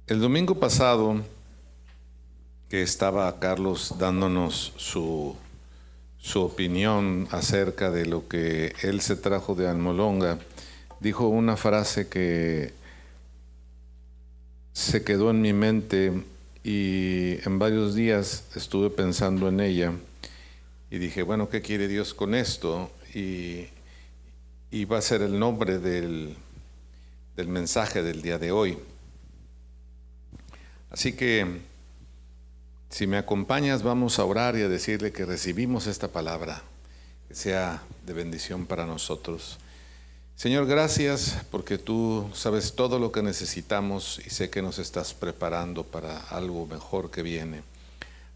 El domingo pasado, que estaba Carlos dándonos su opinión acerca de lo que él se trajo de Almolonga, dijo una frase que se quedó en mi mente y en varios días estuve pensando en ella y dije, bueno, ¿qué quiere Dios con esto? Y va a ser el nombre del mensaje del día de hoy. Así que, si me acompañas, vamos a orar y a decirle que recibimos esta palabra, que sea de bendición para nosotros. Señor, gracias porque tú sabes todo lo que necesitamos y sé que nos estás preparando para algo mejor que viene.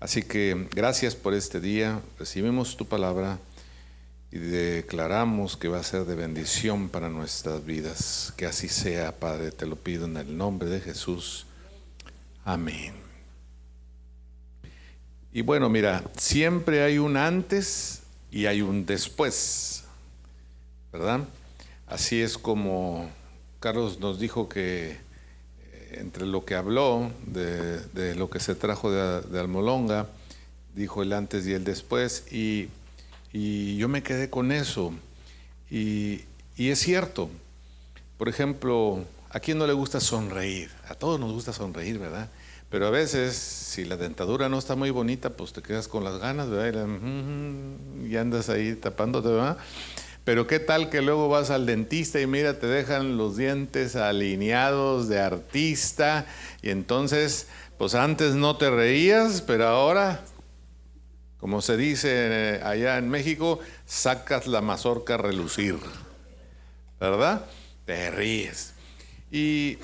Así que gracias por este día, recibimos tu palabra y declaramos que va a ser de bendición para nuestras vidas. Que así sea, Padre, te lo pido en el nombre de Jesús. Amén. Y bueno, mira, siempre hay un antes y hay un después, ¿verdad? Así es como Carlos nos dijo que entre lo que habló de lo que se trajo de Almolonga, dijo el antes y el después, y yo me quedé con eso. Y es cierto. Por ejemplo, ¿a quién no le gusta sonreír? A todos nos gusta sonreír, ¿verdad? Pero a veces, si la dentadura no está muy bonita, pues te quedas con las ganas, ¿verdad? Y andas ahí tapándote, ¿verdad? Pero ¿qué tal que luego vas al dentista y mira, te dejan los dientes alineados de artista y entonces, pues antes no te reías, pero ahora, como se dice allá en México, sacas la mazorca a relucir, ¿verdad? Te ríes. Y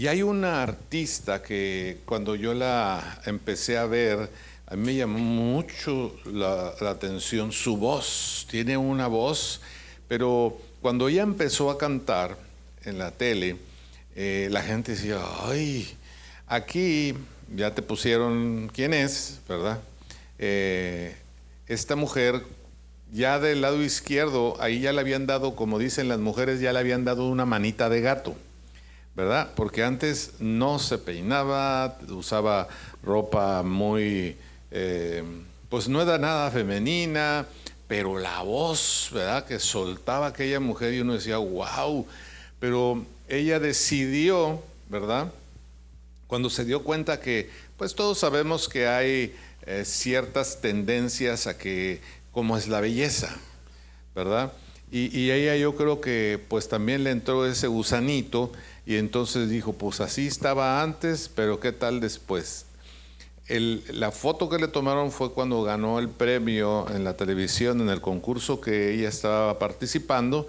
hay una artista que cuando yo la empecé a ver, a mí me llamó mucho la atención su voz. Tiene una voz, pero cuando ella empezó a cantar en la tele, la gente decía, ay, aquí ya te pusieron quién es, ¿verdad? Esta mujer, ya del lado izquierdo, ahí ya le habían dado, como dicen las mujeres, ya le habían dado una manita de gato, ¿verdad? Porque antes no se peinaba, usaba ropa muy, pues no era nada femenina, pero la voz, ¿verdad? Que soltaba aquella mujer y uno decía, wow, pero ella decidió, ¿verdad? Cuando se dio cuenta que, pues todos sabemos que hay ciertas tendencias a que, como es la belleza, ¿verdad? Y ella yo creo que pues también le entró ese gusanito y entonces dijo, pues así estaba antes, pero ¿qué tal después? La foto que le tomaron fue cuando ganó el premio en la televisión, en el concurso que ella estaba participando,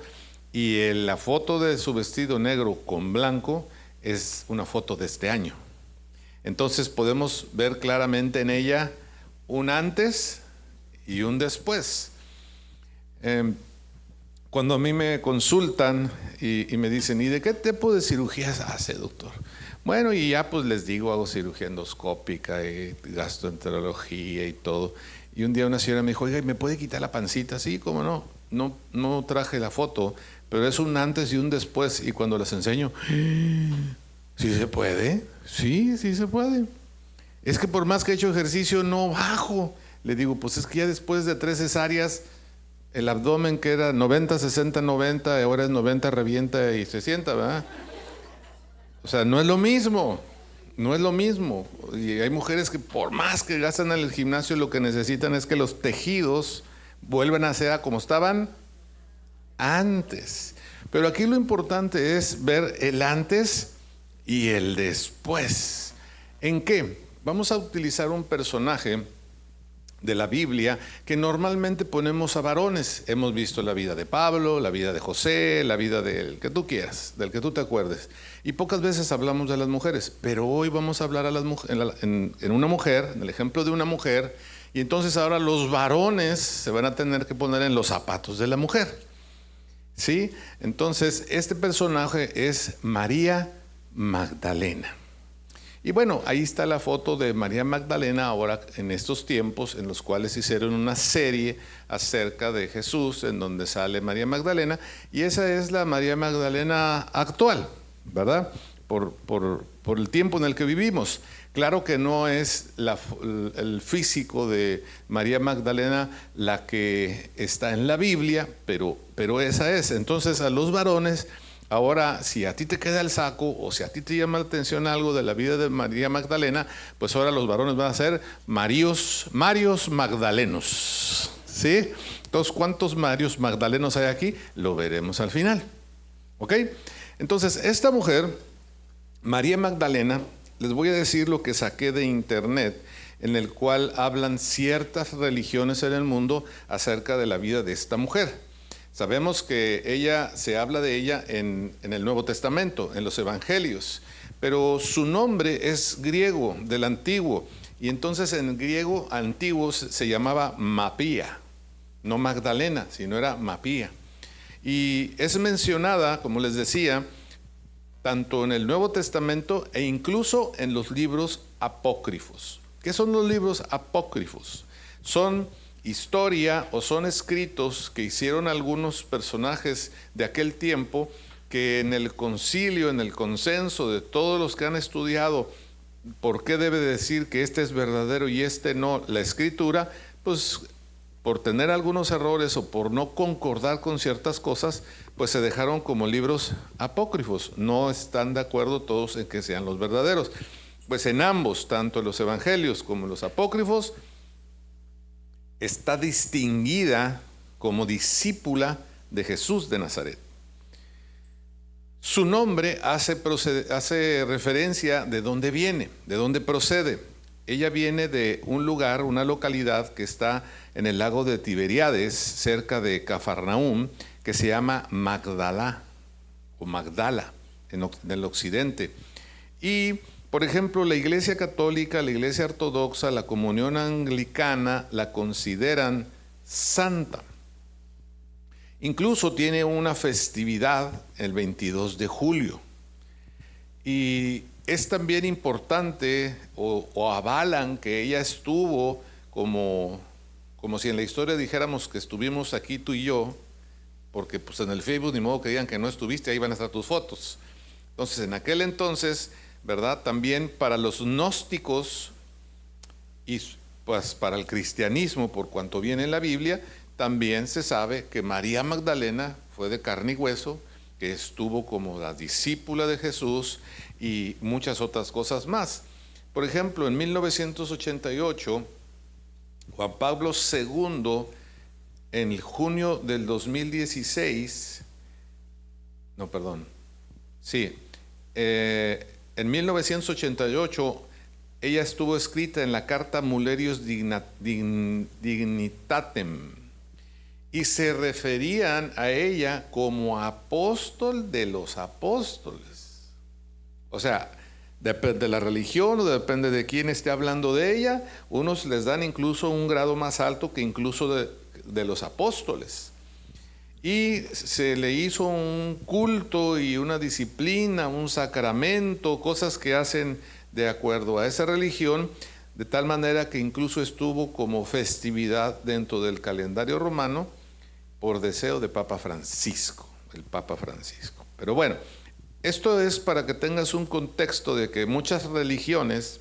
y la foto de su vestido negro con blanco es una foto de este año. Entonces podemos ver claramente en ella un antes y un después. Cuando a mí me consultan y me dicen, ¿y de qué tipo de cirugías hace, doctor? Bueno, y ya pues les digo, hago cirugía endoscópica y gastroenterología y todo. Y un día una señora me dijo, oiga, ¿me puede quitar la pancita? Sí, ¿cómo no? No traje la foto, pero es un antes y un después. Y cuando las enseño, ¿sí se puede? Sí se puede. Es que por más que he hecho ejercicio no bajo. Le digo, pues es que ya después de 3 cesáreas, el abdomen que era 90, 60, 90, ahora es 90, revienta y se sienta, ¿verdad? O sea, no es lo mismo, no es lo mismo. Y hay mujeres que por más que gastan en el gimnasio, lo que necesitan es que los tejidos vuelvan a ser como estaban antes. Pero aquí lo importante es ver el antes y el después. ¿En qué? Vamos a utilizar un personaje de la Biblia que normalmente ponemos a varones. Hemos visto la vida de Pablo, la vida de José, la vida del que tú quieras, del que tú te acuerdes. Y pocas veces hablamos de las mujeres, pero hoy vamos a hablar en una mujer, en el ejemplo de una mujer, y entonces ahora los varones se van a tener que poner en los zapatos de la mujer. ¿Sí? Entonces, este personaje es María Magdalena. Y bueno, ahí está la foto de María Magdalena ahora en estos tiempos en los cuales hicieron una serie acerca de Jesús en donde sale María Magdalena, y esa es la María Magdalena actual, ¿verdad? Por por el tiempo en el que vivimos. Claro que no es el físico de María Magdalena la que está en la Biblia, pero esa es. Entonces a los varones, ahora si a ti te queda el saco o si a ti te llama la atención algo de la vida de María Magdalena, pues ahora los varones van a ser Marios Magdalenos. ¿Sí? Entonces, ¿cuántos Marios Magdalenos hay aquí? Lo veremos al final. ¿Ok? Entonces, esta mujer, María Magdalena, les voy a decir lo que saqué de internet, en el cual hablan ciertas religiones en el mundo acerca de la vida de esta mujer. Sabemos que se habla de ella en el Nuevo Testamento, en los Evangelios, pero su nombre es griego, del antiguo, y entonces en griego antiguo se llamaba Mapía, no Magdalena, sino era Mapía. Y es mencionada, como les decía, tanto en el Nuevo Testamento e incluso en los libros apócrifos. ¿Qué son los libros apócrifos? Son historia o son escritos que hicieron algunos personajes de aquel tiempo que en el concilio, en el consenso de todos los que han estudiado por qué debe decir que este es verdadero y este no, la escritura, pues por tener algunos errores o por no concordar con ciertas cosas, pues se dejaron como libros apócrifos. No están de acuerdo todos en que sean los verdaderos. Pues en ambos, tanto en los evangelios como en los apócrifos, está distinguida como discípula de Jesús de Nazaret. Su nombre hace referencia de dónde viene, de dónde procede. Ella viene de un lugar, una localidad que está en el lago de Tiberíades, cerca de Cafarnaúm, que se llama Magdala o Magdala en el occidente. Y, por ejemplo, la Iglesia Católica, la Iglesia Ortodoxa, la Comunión Anglicana la consideran santa. Incluso tiene una festividad el 22 de julio. Y es también importante o avalan que ella estuvo como si en la historia dijéramos que estuvimos aquí tú y yo, porque pues en el Facebook ni modo que digan que no estuviste, ahí van a estar tus fotos. Entonces en aquel entonces, ¿verdad? También para los gnósticos y pues para el cristianismo, por cuanto viene en la Biblia, también se sabe que María Magdalena fue de carne y hueso, que estuvo como la discípula de Jesús y muchas otras cosas más. Por ejemplo, en 1988, Juan Pablo II, en junio del 2016, en 1988, ella estuvo escrita en la carta Mulerius Dignitatem, y se referían a ella como apóstol de los apóstoles. O sea, depende de la religión o depende de quién esté hablando de ella, unos les dan incluso un grado más alto que incluso de los apóstoles. Y se le hizo un culto y una disciplina, un sacramento, cosas que hacen de acuerdo a esa religión, de tal manera que incluso estuvo como festividad dentro del calendario romano por deseo de Papa Francisco, el Papa Francisco. Pero bueno, esto es para que tengas un contexto de que muchas religiones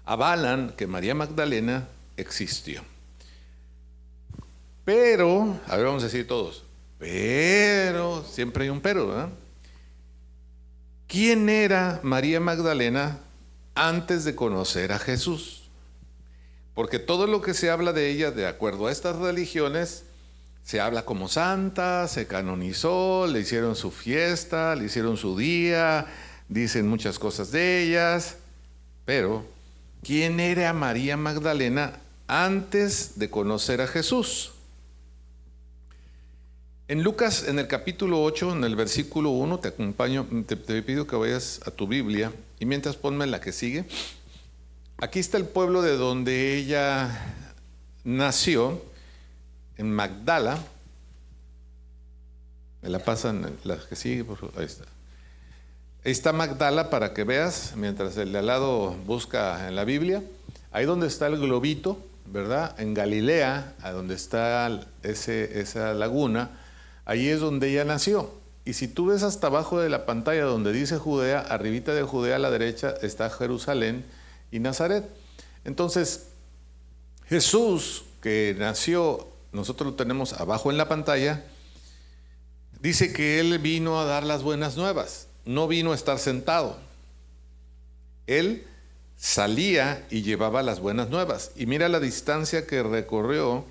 avalan que María Magdalena existió. Pero, a ver, vamos a decir todos, pero, siempre hay un pero, ¿verdad? ¿Quién era María Magdalena antes de conocer a Jesús? Porque todo lo que se habla de ella, de acuerdo a estas religiones, se habla como santa, se canonizó, le hicieron su fiesta, le hicieron su día, dicen muchas cosas de ellas, pero ¿quién era María Magdalena antes de conocer a Jesús? En Lucas, en el capítulo 8, en el versículo 1, te acompaño, te pido que vayas a tu Biblia y mientras ponme la que sigue. Aquí está el pueblo de donde ella nació, en Magdala. Me la pasan la que sigue, por favor. Ahí está. Ahí está Magdala para que veas, mientras el de al lado busca en la Biblia. Ahí donde está el globito, ¿verdad? En Galilea, a donde está esa laguna, ahí es donde ella nació. Y si tú ves hasta abajo de la pantalla donde dice Judea, arribita de Judea a la derecha está Jerusalén y Nazaret. Entonces, Jesús, que nació, nosotros lo tenemos abajo en la pantalla, dice que Él vino a dar las buenas nuevas, no vino a estar sentado. Él salía y llevaba las buenas nuevas. Y mira la distancia que recorrió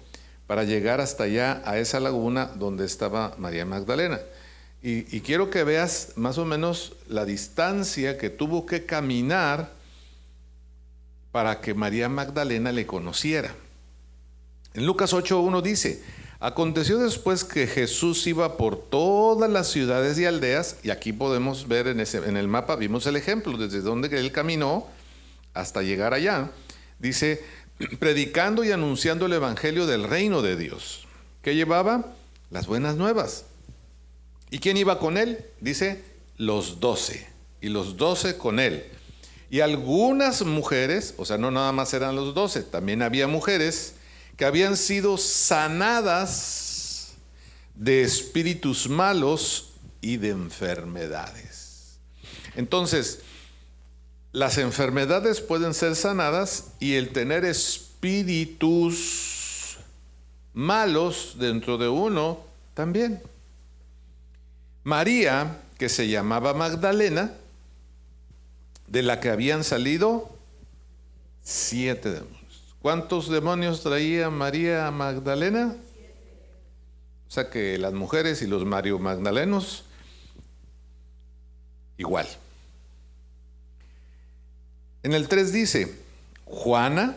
para llegar hasta allá, a esa laguna donde estaba María Magdalena. Y quiero que veas más o menos la distancia que tuvo que caminar para que María Magdalena le conociera. En Lucas 8:1 dice: aconteció después que Jesús iba por todas las ciudades y aldeas, y aquí podemos ver en el mapa, vimos el ejemplo, desde donde él caminó hasta llegar allá. Dice, predicando y anunciando el evangelio del reino de Dios. ¿Qué llevaba? Las buenas nuevas. ¿Y quién iba con él? Dice, los 12. Y los 12 con él. Y algunas mujeres, o sea, no nada más eran los 12, también había mujeres que habían sido sanadas de espíritus malos y de enfermedades. Entonces, las enfermedades pueden ser sanadas y el tener espíritus malos dentro de uno también. María, que se llamaba Magdalena, de la que habían salido 7 demonios. ¿Cuántos demonios traía María Magdalena? O sea que las mujeres y los Mario Magdalenos, igual. En el 3 dice, Juana,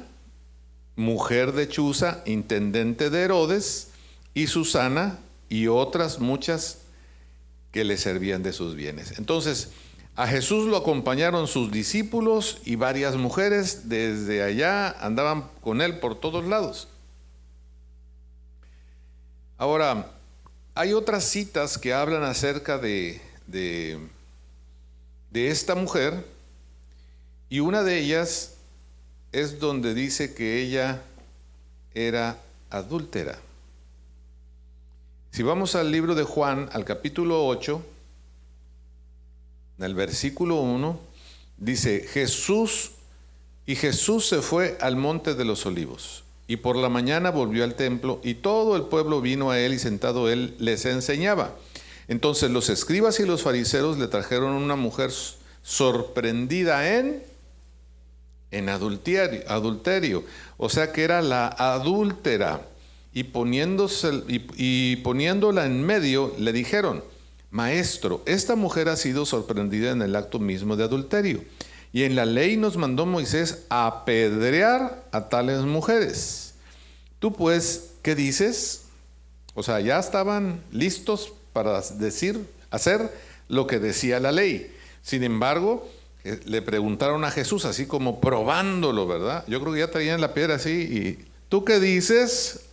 mujer de Chuza, intendente de Herodes, y Susana, y otras muchas que le servían de sus bienes. Entonces, a Jesús lo acompañaron sus discípulos y varias mujeres desde allá andaban con él por todos lados. Ahora, hay otras citas que hablan acerca de esta mujer, y una de ellas es donde dice que ella era adúltera. Si vamos al libro de Juan, al capítulo 8, en el versículo 1, dice, Jesús se fue al monte de los olivos, y por la mañana volvió al templo, y todo el pueblo vino a él, y sentado él les enseñaba. Entonces los escribas y los fariseos le trajeron una mujer sorprendida en adulterio, o sea que era la adúltera. Y poniéndola en medio, le dijeron, Maestro, esta mujer ha sido sorprendida en el acto mismo de adulterio. Y en la ley nos mandó Moisés apedrear a tales mujeres. Tú pues, ¿qué dices? O sea, ya estaban listos para hacer lo que decía la ley. Sin embargo, le preguntaron a Jesús, así como probándolo, ¿verdad? Yo creo que ya traían la piedra así. Y ¿tú qué dices?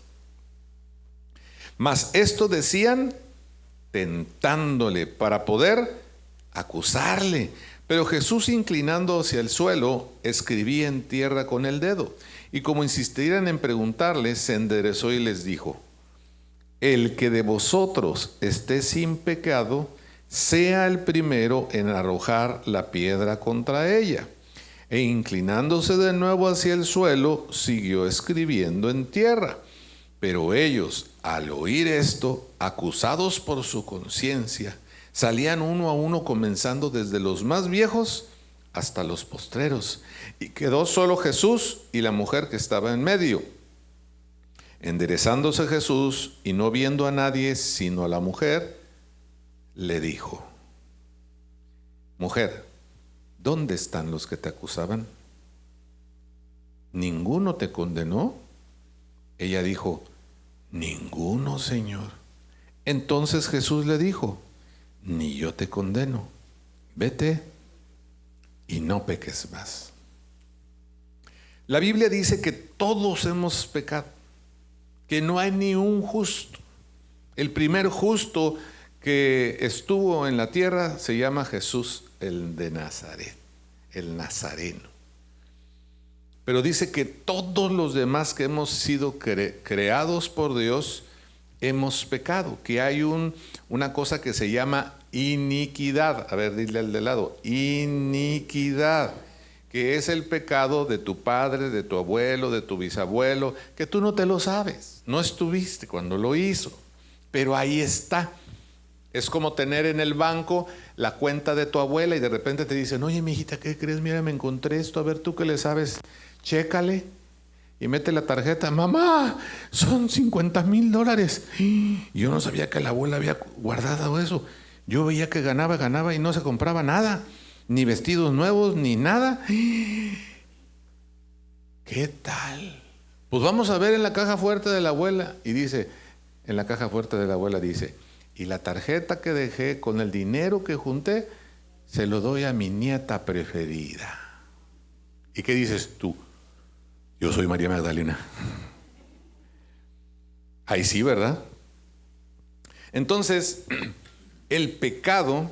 Mas esto decían tentándole para poder acusarle. Pero Jesús, inclinando hacia el suelo, escribía en tierra con el dedo. Y como insistieran en preguntarle, se enderezó y les dijo, el que de vosotros esté sin pecado, sea el primero en arrojar la piedra contra ella. E inclinándose de nuevo hacia el suelo, siguió escribiendo en tierra. Pero ellos, al oír esto, acusados por su conciencia, salían uno a uno, comenzando desde los más viejos hasta los postreros. Y quedó solo Jesús y la mujer que estaba en medio. Enderezándose Jesús y no viendo a nadie sino a la mujer, le dijo, Mujer, ¿dónde están los que te acusaban? ¿Ninguno te condenó? Ella dijo, ninguno, Señor. Entonces Jesús le dijo, ni yo te condeno, vete y no peques más. La Biblia dice que todos hemos pecado, que no hay ni un justo. El primer justo que estuvo en la tierra se llama Jesús, el de Nazaret, el nazareno. Pero dice que todos los demás que hemos sido creados por Dios hemos pecado, que hay una cosa que se llama iniquidad. A ver, dile al de lado, iniquidad, que es el pecado de tu padre, de tu abuelo, de tu bisabuelo, que tú no te lo sabes, no estuviste cuando lo hizo, pero ahí está. Es como tener en el banco la cuenta de tu abuela y de repente te dicen, oye, mijita, ¿qué crees? Mira, me encontré esto, a ver, tú qué le sabes, chécale y mete la tarjeta. Mamá, son $50,000. Yo no sabía que la abuela había guardado eso. Yo veía que ganaba y no se compraba nada, ni vestidos nuevos, ni nada. ¿Qué tal? Pues vamos a ver en la caja fuerte de la abuela. Y dice, en la caja fuerte de la abuela dice, y la tarjeta que dejé con el dinero que junté, se lo doy a mi nieta preferida. ¿Y qué dices tú? Yo soy María Magdalena. Ahí sí, ¿verdad? Entonces, el pecado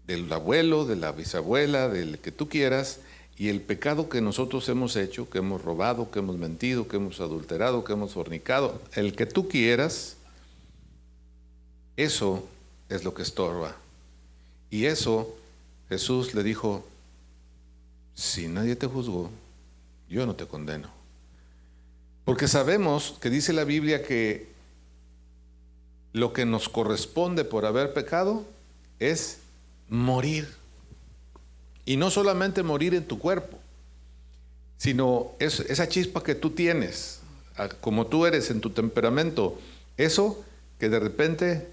del abuelo, de la bisabuela, del que tú quieras, y el pecado que nosotros hemos hecho, que hemos robado, que hemos mentido, que hemos adulterado, que hemos fornicado, el que tú quieras, eso es lo que estorba. Y eso Jesús le dijo, si nadie te juzgó, yo no te condeno. Porque sabemos que dice la Biblia que lo que nos corresponde por haber pecado es morir. Y no solamente morir en tu cuerpo, sino esa chispa que tú tienes, como tú eres en tu temperamento, eso que de repente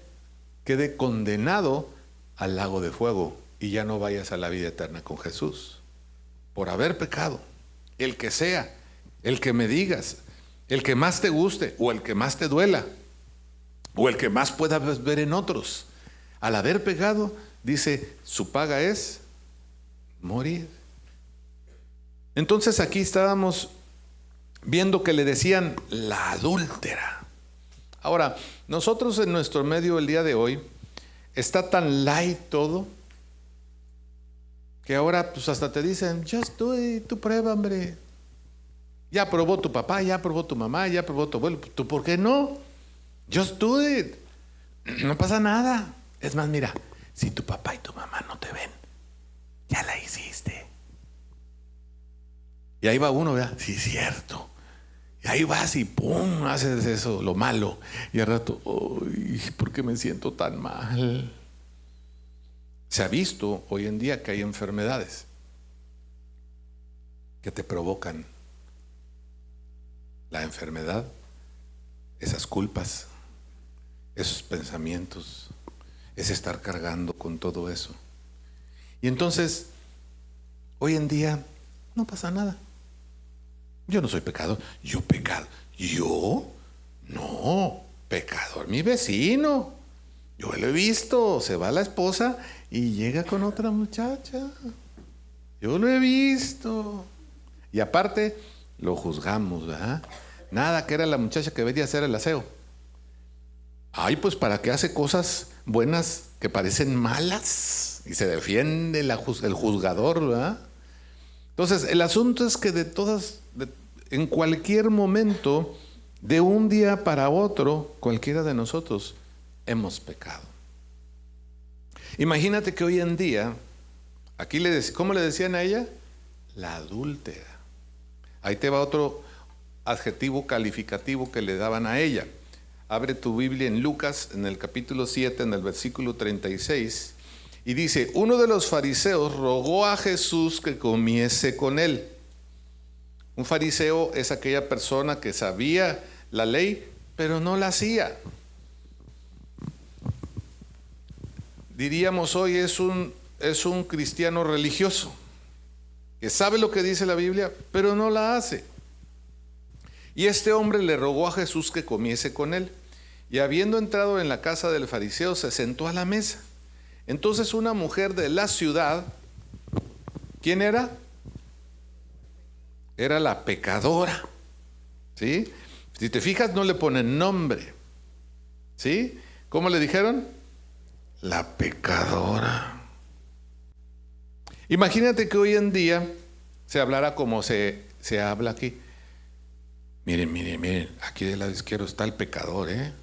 quede condenado al lago de fuego y ya no vayas a la vida eterna con Jesús por haber pecado. El que sea, el que me digas, el que más te guste o el que más te duela o el que más puedas ver en otros, al haber pecado, dice, su paga es morir. Entonces aquí estábamos viendo que le decían la adúltera. Ahora, nosotros en nuestro medio el día de hoy está tan light todo que ahora pues hasta te dicen, just do it, tú prueba, hombre. Ya probó tu papá, ya probó tu mamá, ya probó tu abuelo. ¿Tú por qué no? Just do it. No pasa nada. Es más, mira, si tu papá y tu mamá no te ven, ya la hiciste. Y ahí va uno, ¿verdad? Sí, cierto. Y ahí vas y ¡pum! Haces eso, lo malo. Y al rato, ¡ay! ¿Por qué me siento tan mal? Se ha visto hoy en día que hay enfermedades que te provocan la enfermedad, esas culpas, esos pensamientos, es estar cargando con todo eso. Y entonces, hoy en día, no pasa nada. Yo no soy pecador. ¿Yo pecado? ¿Yo? No, pecador mi vecino. Yo lo he visto, se va la esposa y llega con otra muchacha. Yo lo he visto. Y aparte, lo juzgamos, ¿verdad? Nada, que era la muchacha que venía a hacer el aseo. Ay, pues para qué hace cosas buenas que parecen malas y se defiende el juzgador, ¿verdad? Entonces, el asunto es que en cualquier momento, de un día para otro, cualquiera de nosotros hemos pecado. Imagínate que hoy en día, aquí ¿cómo le decían a ella? La adúltera. Ahí te va otro adjetivo calificativo que le daban a ella. Abre tu Biblia en Lucas, en el capítulo 7, en el versículo 36, y dice, uno de los fariseos rogó a Jesús que comiese con él. Un fariseo es aquella persona que sabía la ley, pero no la hacía. Diríamos hoy es un cristiano religioso, que sabe lo que dice la Biblia, pero no la hace. Y este hombre le rogó a Jesús que comiese con él. Y habiendo entrado en la casa del fariseo, se sentó a la mesa. Entonces una mujer de la ciudad, ¿quién era? Era la pecadora, ¿sí? Si te fijas, no le ponen nombre, ¿sí? ¿Cómo le dijeron? La pecadora. Imagínate que hoy en día se hablara como se habla aquí. Miren, aquí del lado izquierdo está el pecador, ¿eh?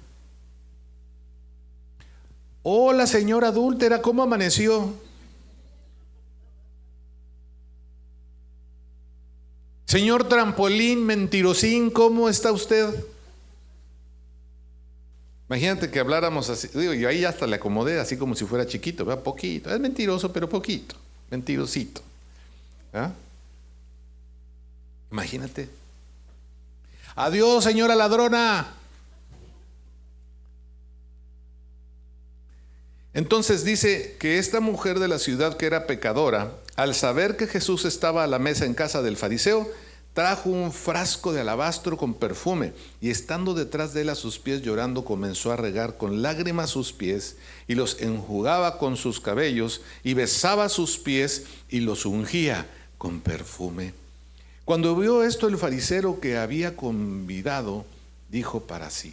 Hola, señora adúltera, ¿cómo amaneció? Señor trampolín, mentirosín, ¿cómo está usted? Imagínate que habláramos así. Digo, yo ahí hasta le acomodé así como si fuera chiquito, ¿verdad? Poquito. Es mentiroso, pero poquito. Mentirosito. ¿Ah? Imagínate. Adiós, señora ladrona. Entonces dice que esta mujer de la ciudad, que era pecadora, al saber que Jesús estaba a la mesa en casa del fariseo, trajo un frasco de alabastro con perfume, y estando detrás de él a sus pies llorando, comenzó a regar con lágrimas sus pies, y los enjugaba con sus cabellos, y besaba sus pies, y los ungía con perfume. Cuando vio esto el fariseo que había convidado, dijo para sí: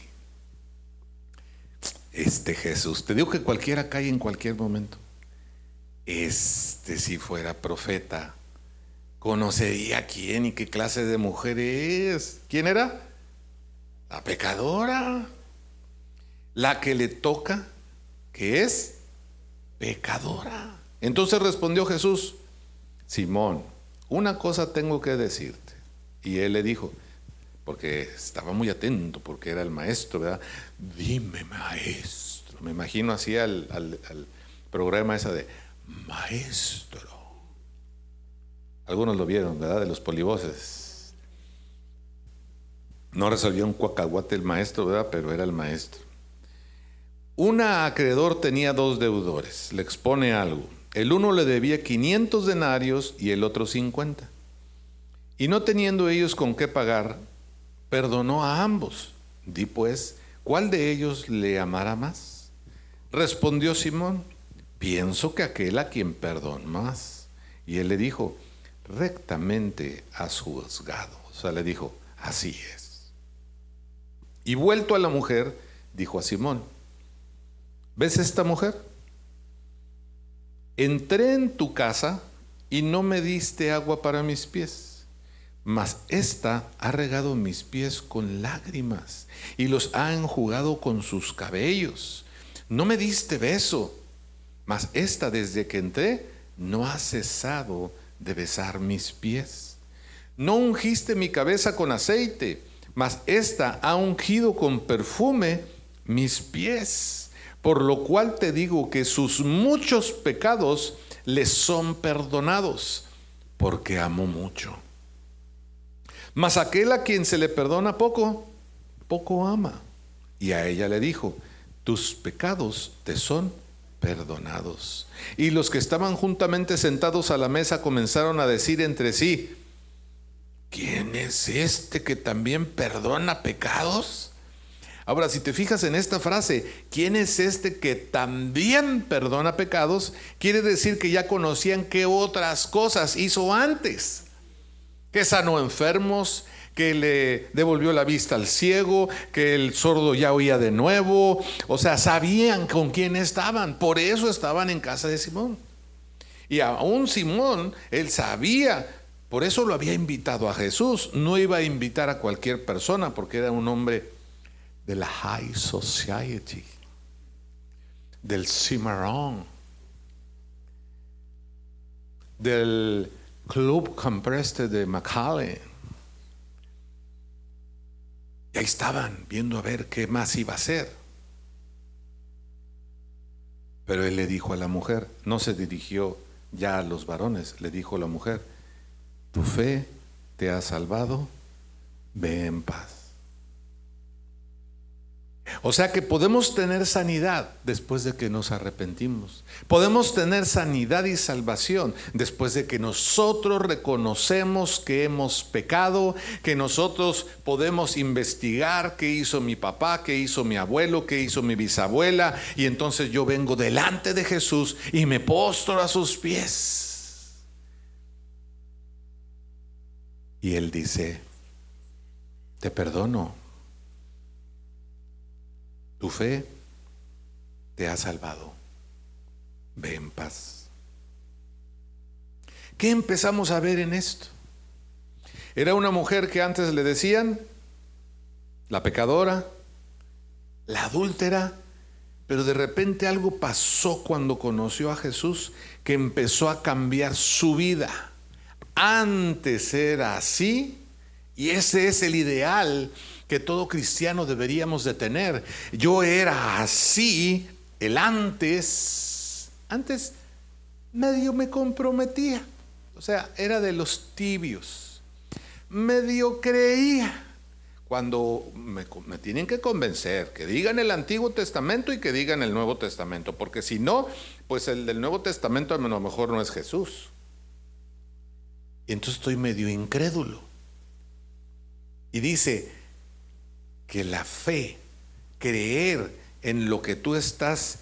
Jesús, te digo que cualquiera cae en cualquier momento. Si fuera profeta, conocería quién y qué clase de mujer es. ¿Quién era? La pecadora, la que le toca, que es pecadora. Entonces respondió Jesús: Simón, una cosa tengo que decirte. Y él le dijo, porque estaba muy atento, porque era el maestro, ¿verdad? Dime, maestro. Me imagino así al programa esa de maestro. Algunos lo vieron, ¿verdad? De los polivoces. No resolvió un cuacahuate el maestro, ¿verdad? Pero era el maestro. Un acreedor tenía 2 deudores. Le expone algo. El uno le debía 500 denarios y el otro 50. Y no teniendo ellos con qué pagar, perdonó a ambos. Di pues, ¿cuál de ellos le amará más? Respondió Simón: pienso que aquel a quien perdonó más. Y él le dijo: rectamente has juzgado. O sea, le dijo: así es. Y vuelto a la mujer, dijo a Simón: ¿ves esta mujer? Entré en tu casa y no me diste agua para mis pies, mas ésta ha regado mis pies con lágrimas y los ha enjugado con sus cabellos. No me diste beso, mas ésta desde que entré no ha cesado de besar mis pies. No ungiste mi cabeza con aceite, mas ésta ha ungido con perfume mis pies. Por lo cual te digo que sus muchos pecados les son perdonados, porque amó mucho. Mas aquel a quien se le perdona poco, poco ama. Y a ella le dijo: tus pecados te son perdonados. Y los que estaban juntamente sentados a la mesa comenzaron a decir entre sí: ¿quién es este que también perdona pecados? Ahora, si te fijas en esta frase, ¿quién es este que también perdona pecados? Quiere decir que ya conocían qué otras cosas hizo antes. Que sanó enfermos, que le devolvió la vista al ciego, que el sordo ya oía de nuevo. O sea, sabían con quién estaban. Por eso estaban en casa de Simón. Y aún Simón, él sabía. Por eso lo había invitado a Jesús. No iba a invitar a cualquier persona, porque era un hombre de la high society, del cimarrón, del club campestre de McAllen. Y ahí estaban viendo a ver qué más iba a hacer. Pero él le dijo a la mujer, no se dirigió ya a los varones, le dijo a la mujer: tu fe te ha salvado, ve en paz. O sea que podemos tener sanidad después de que nos arrepentimos. Podemos tener sanidad y salvación después de que nosotros reconocemos que hemos pecado, que nosotros podemos investigar qué hizo mi papá, qué hizo mi abuelo, qué hizo mi bisabuela, y entonces yo vengo delante de Jesús y me postro a sus pies. Y Él dice: te perdono. Tu fe te ha salvado. Ve en paz. ¿Qué empezamos a ver en esto? Era una mujer que antes le decían la pecadora, la adúltera, Pero de repente algo pasó cuando conoció a Jesús que empezó a cambiar su vida. Antes era así, y ese es el ideal que todo cristiano deberíamos de tener. Yo era así, el antes medio me comprometía, o sea, era de los tibios, medio creía. Cuando me tienen que convencer, que digan el Antiguo Testamento y que digan el Nuevo Testamento, porque si no, pues el del Nuevo Testamento a lo mejor no es Jesús. Y entonces estoy medio incrédulo. Y dice que la fe, creer en lo que tú estás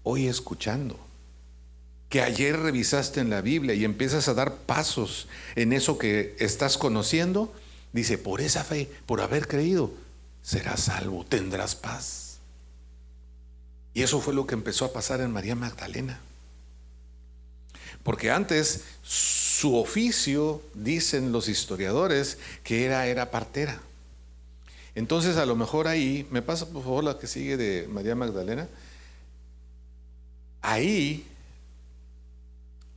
hoy escuchando, que ayer revisaste en la Biblia y empiezas a dar pasos en eso que estás conociendo, dice, por esa fe, por haber creído, serás salvo, tendrás paz. Y eso fue lo que empezó a pasar en María Magdalena. Porque antes su oficio, dicen los historiadores, que era partera. Entonces a lo mejor ahí, me pasa por favor la que sigue de María Magdalena, ahí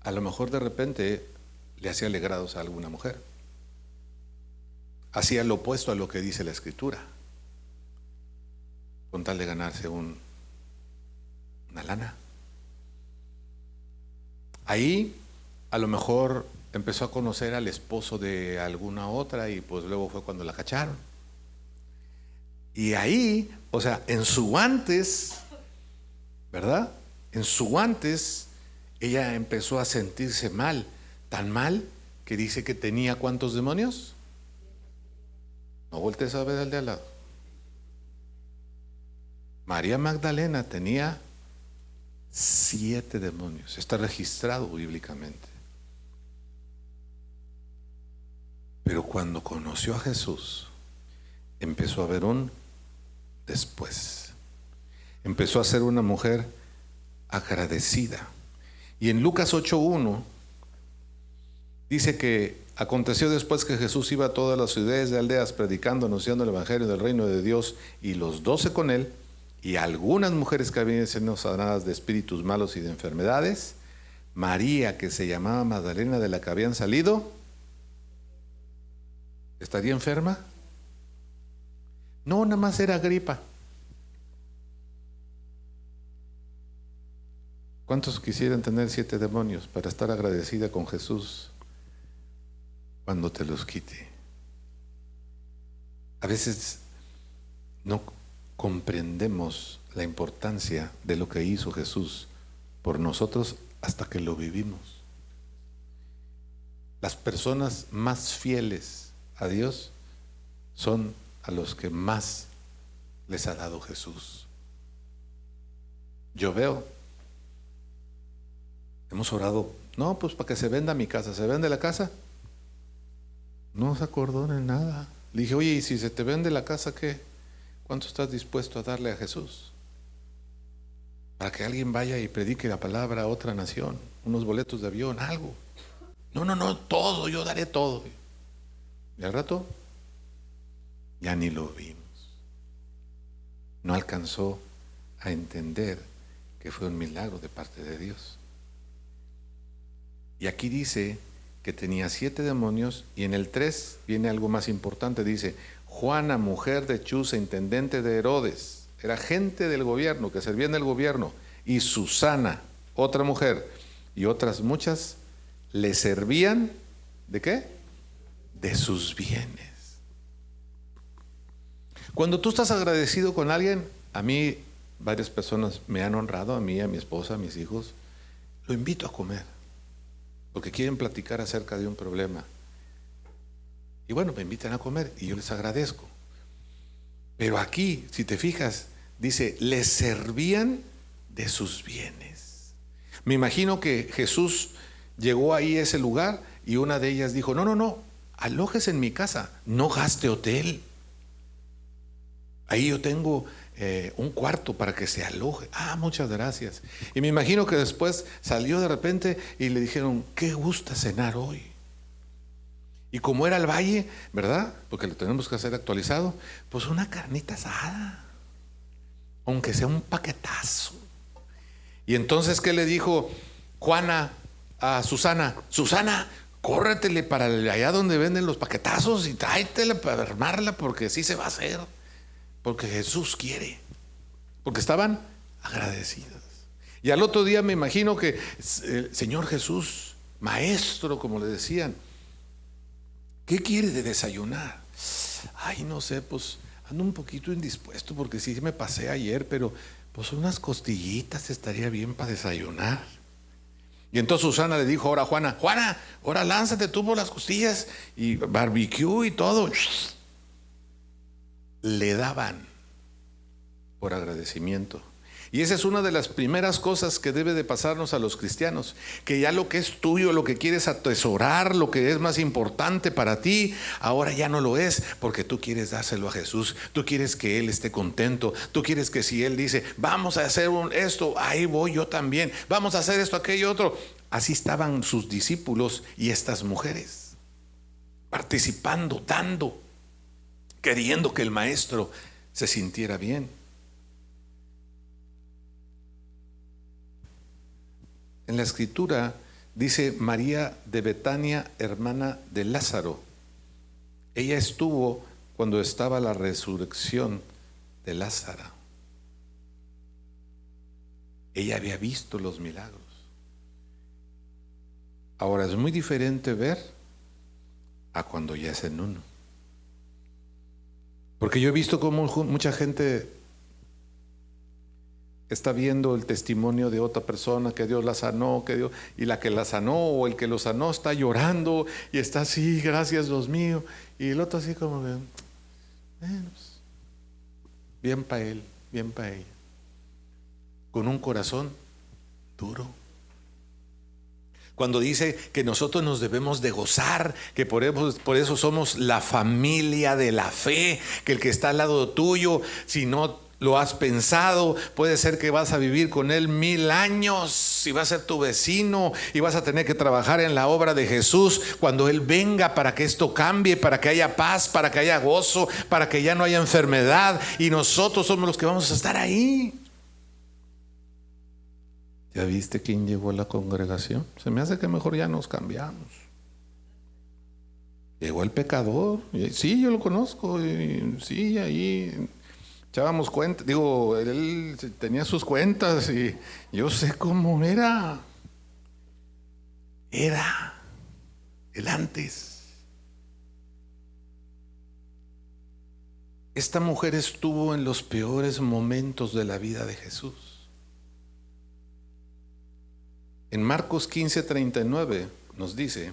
a lo mejor de repente le hacía alegrados a alguna mujer. Hacía lo opuesto a lo que dice la Escritura, con tal de ganarse una lana. Ahí a lo mejor empezó a conocer al esposo de alguna otra y pues luego fue cuando la cacharon. Y ahí, o sea, en su antes, ¿verdad? En su antes, ella empezó a sentirse mal, tan mal que dice que tenía ¿cuántos demonios? No voltees a ver al de al lado. María Magdalena tenía 7 demonios. Está registrado bíblicamente. Pero cuando conoció a Jesús, empezó a ver un después. Empezó a ser una mujer agradecida. Y en Lucas 8:1 dice que aconteció después que Jesús iba a todas las ciudades y aldeas predicando, anunciando el evangelio del reino de Dios, y los 12 con él, y algunas mujeres que habían sido sanadas de espíritus malos y de enfermedades. María, que se llamaba Magdalena, de la que habían salido, ¿estaría enferma? No, nada más era gripa. ¿Cuántos quisieran tener 7 demonios para estar agradecida con Jesús cuando te los quite? A veces no comprendemos la importancia de lo que hizo Jesús por nosotros hasta que lo vivimos. Las personas más fieles a Dios son a los que más les ha dado Jesús. Yo veo, hemos orado, no, pues para que se venda mi casa. ¿Se vende la casa? No se acordó de nada. Le dije, oye, ¿y si se te vende la casa qué? ¿Cuánto estás dispuesto a darle a Jesús? Para que alguien vaya y predique la palabra a otra nación, unos boletos de avión, algo. No, todo, yo daré todo. Y al rato, ya ni lo vimos. No alcanzó a entender que fue un milagro de parte de Dios. Y aquí dice que tenía 7 demonios, y en el 3 viene algo más importante. Dice, Juana, mujer de Chuza, intendente de Herodes, era gente del gobierno, que servía en el gobierno, y Susana, otra mujer, y otras muchas, le servían, ¿de qué? De sus bienes. Cuando tú estás agradecido con alguien, a mí varias personas me han honrado, a mí, a mi esposa, a mis hijos, lo invito a comer, porque quieren platicar acerca de un problema. Y bueno, me invitan a comer y yo les agradezco. Pero aquí, si te fijas, dice, les servían de sus bienes. Me imagino que Jesús llegó ahí a ese lugar y una de ellas dijo, no, alójese en mi casa, no gaste hotel. Ahí yo tengo un cuarto para que se aloje. Ah, muchas gracias. Y me imagino que después salió de repente y le dijeron, ¿qué gusta cenar hoy? Y como era el valle, ¿verdad? Porque lo tenemos que hacer actualizado, pues una carnita asada. aunque sea un paquetazo. Y entonces, ¿qué le dijo Juana a Susana? Susana, córretele para allá donde venden los paquetazos y tráetela para armarla, porque sí se va a hacer, porque Jesús quiere, porque estaban agradecidas. Y al otro día me imagino que el Señor Jesús, maestro, como le decían, ¿qué quiere de desayunar? Ay, no sé, pues ando un poquito indispuesto porque sí me pasé ayer, pero pues unas costillitas estaría bien para desayunar. Y entonces Susana le dijo ahora a Juana, Juana, ahora lánzate tú por las costillas y barbecue y todo. Le daban por agradecimiento. Y esa es una de las primeras cosas que debe de pasarnos a los cristianos, que ya lo que es tuyo, lo que quieres atesorar, lo que es más importante para ti, ahora ya no lo es, porque tú quieres dárselo a Jesús, tú quieres que Él esté contento, tú quieres que si Él dice, vamos a hacer esto, ahí voy yo también, vamos a hacer esto, aquello, otro. Así estaban sus discípulos y estas mujeres, participando, dando, queriendo que el maestro se sintiera bien. En la escritura dice María de Betania, hermana de Lázaro. Ella estuvo cuando estaba la resurrección de Lázaro. Ella había visto los milagros. Ahora es muy diferente ver a cuando ya es en uno. Porque yo he visto cómo mucha gente está viendo el testimonio de otra persona que Dios la sanó, y la que la sanó o el que lo sanó está llorando y está así, gracias Dios mío, y el otro así como que, pues, bien para él, bien para ella, con un corazón duro. Cuando dice que nosotros nos debemos de gozar, que por eso somos la familia de la fe, que el que está al lado tuyo, si no lo has pensado, puede ser que vas a vivir con él 1000 años y va a ser tu vecino y vas a tener que trabajar en la obra de Jesús cuando Él venga, para que esto cambie, para que haya paz, para que haya gozo, para que ya no haya enfermedad, y nosotros somos los que vamos a estar ahí. ¿Ya viste quién llegó a la congregación? Se me hace que mejor ya nos cambiamos. Llegó el pecador. Sí, yo lo conozco. Sí, ahí echábamos cuentas. Digo, él tenía sus cuentas y yo sé cómo era. Era el antes. Esta mujer estuvo en los peores momentos de la vida de Jesús. En Marcos 15:39 nos dice: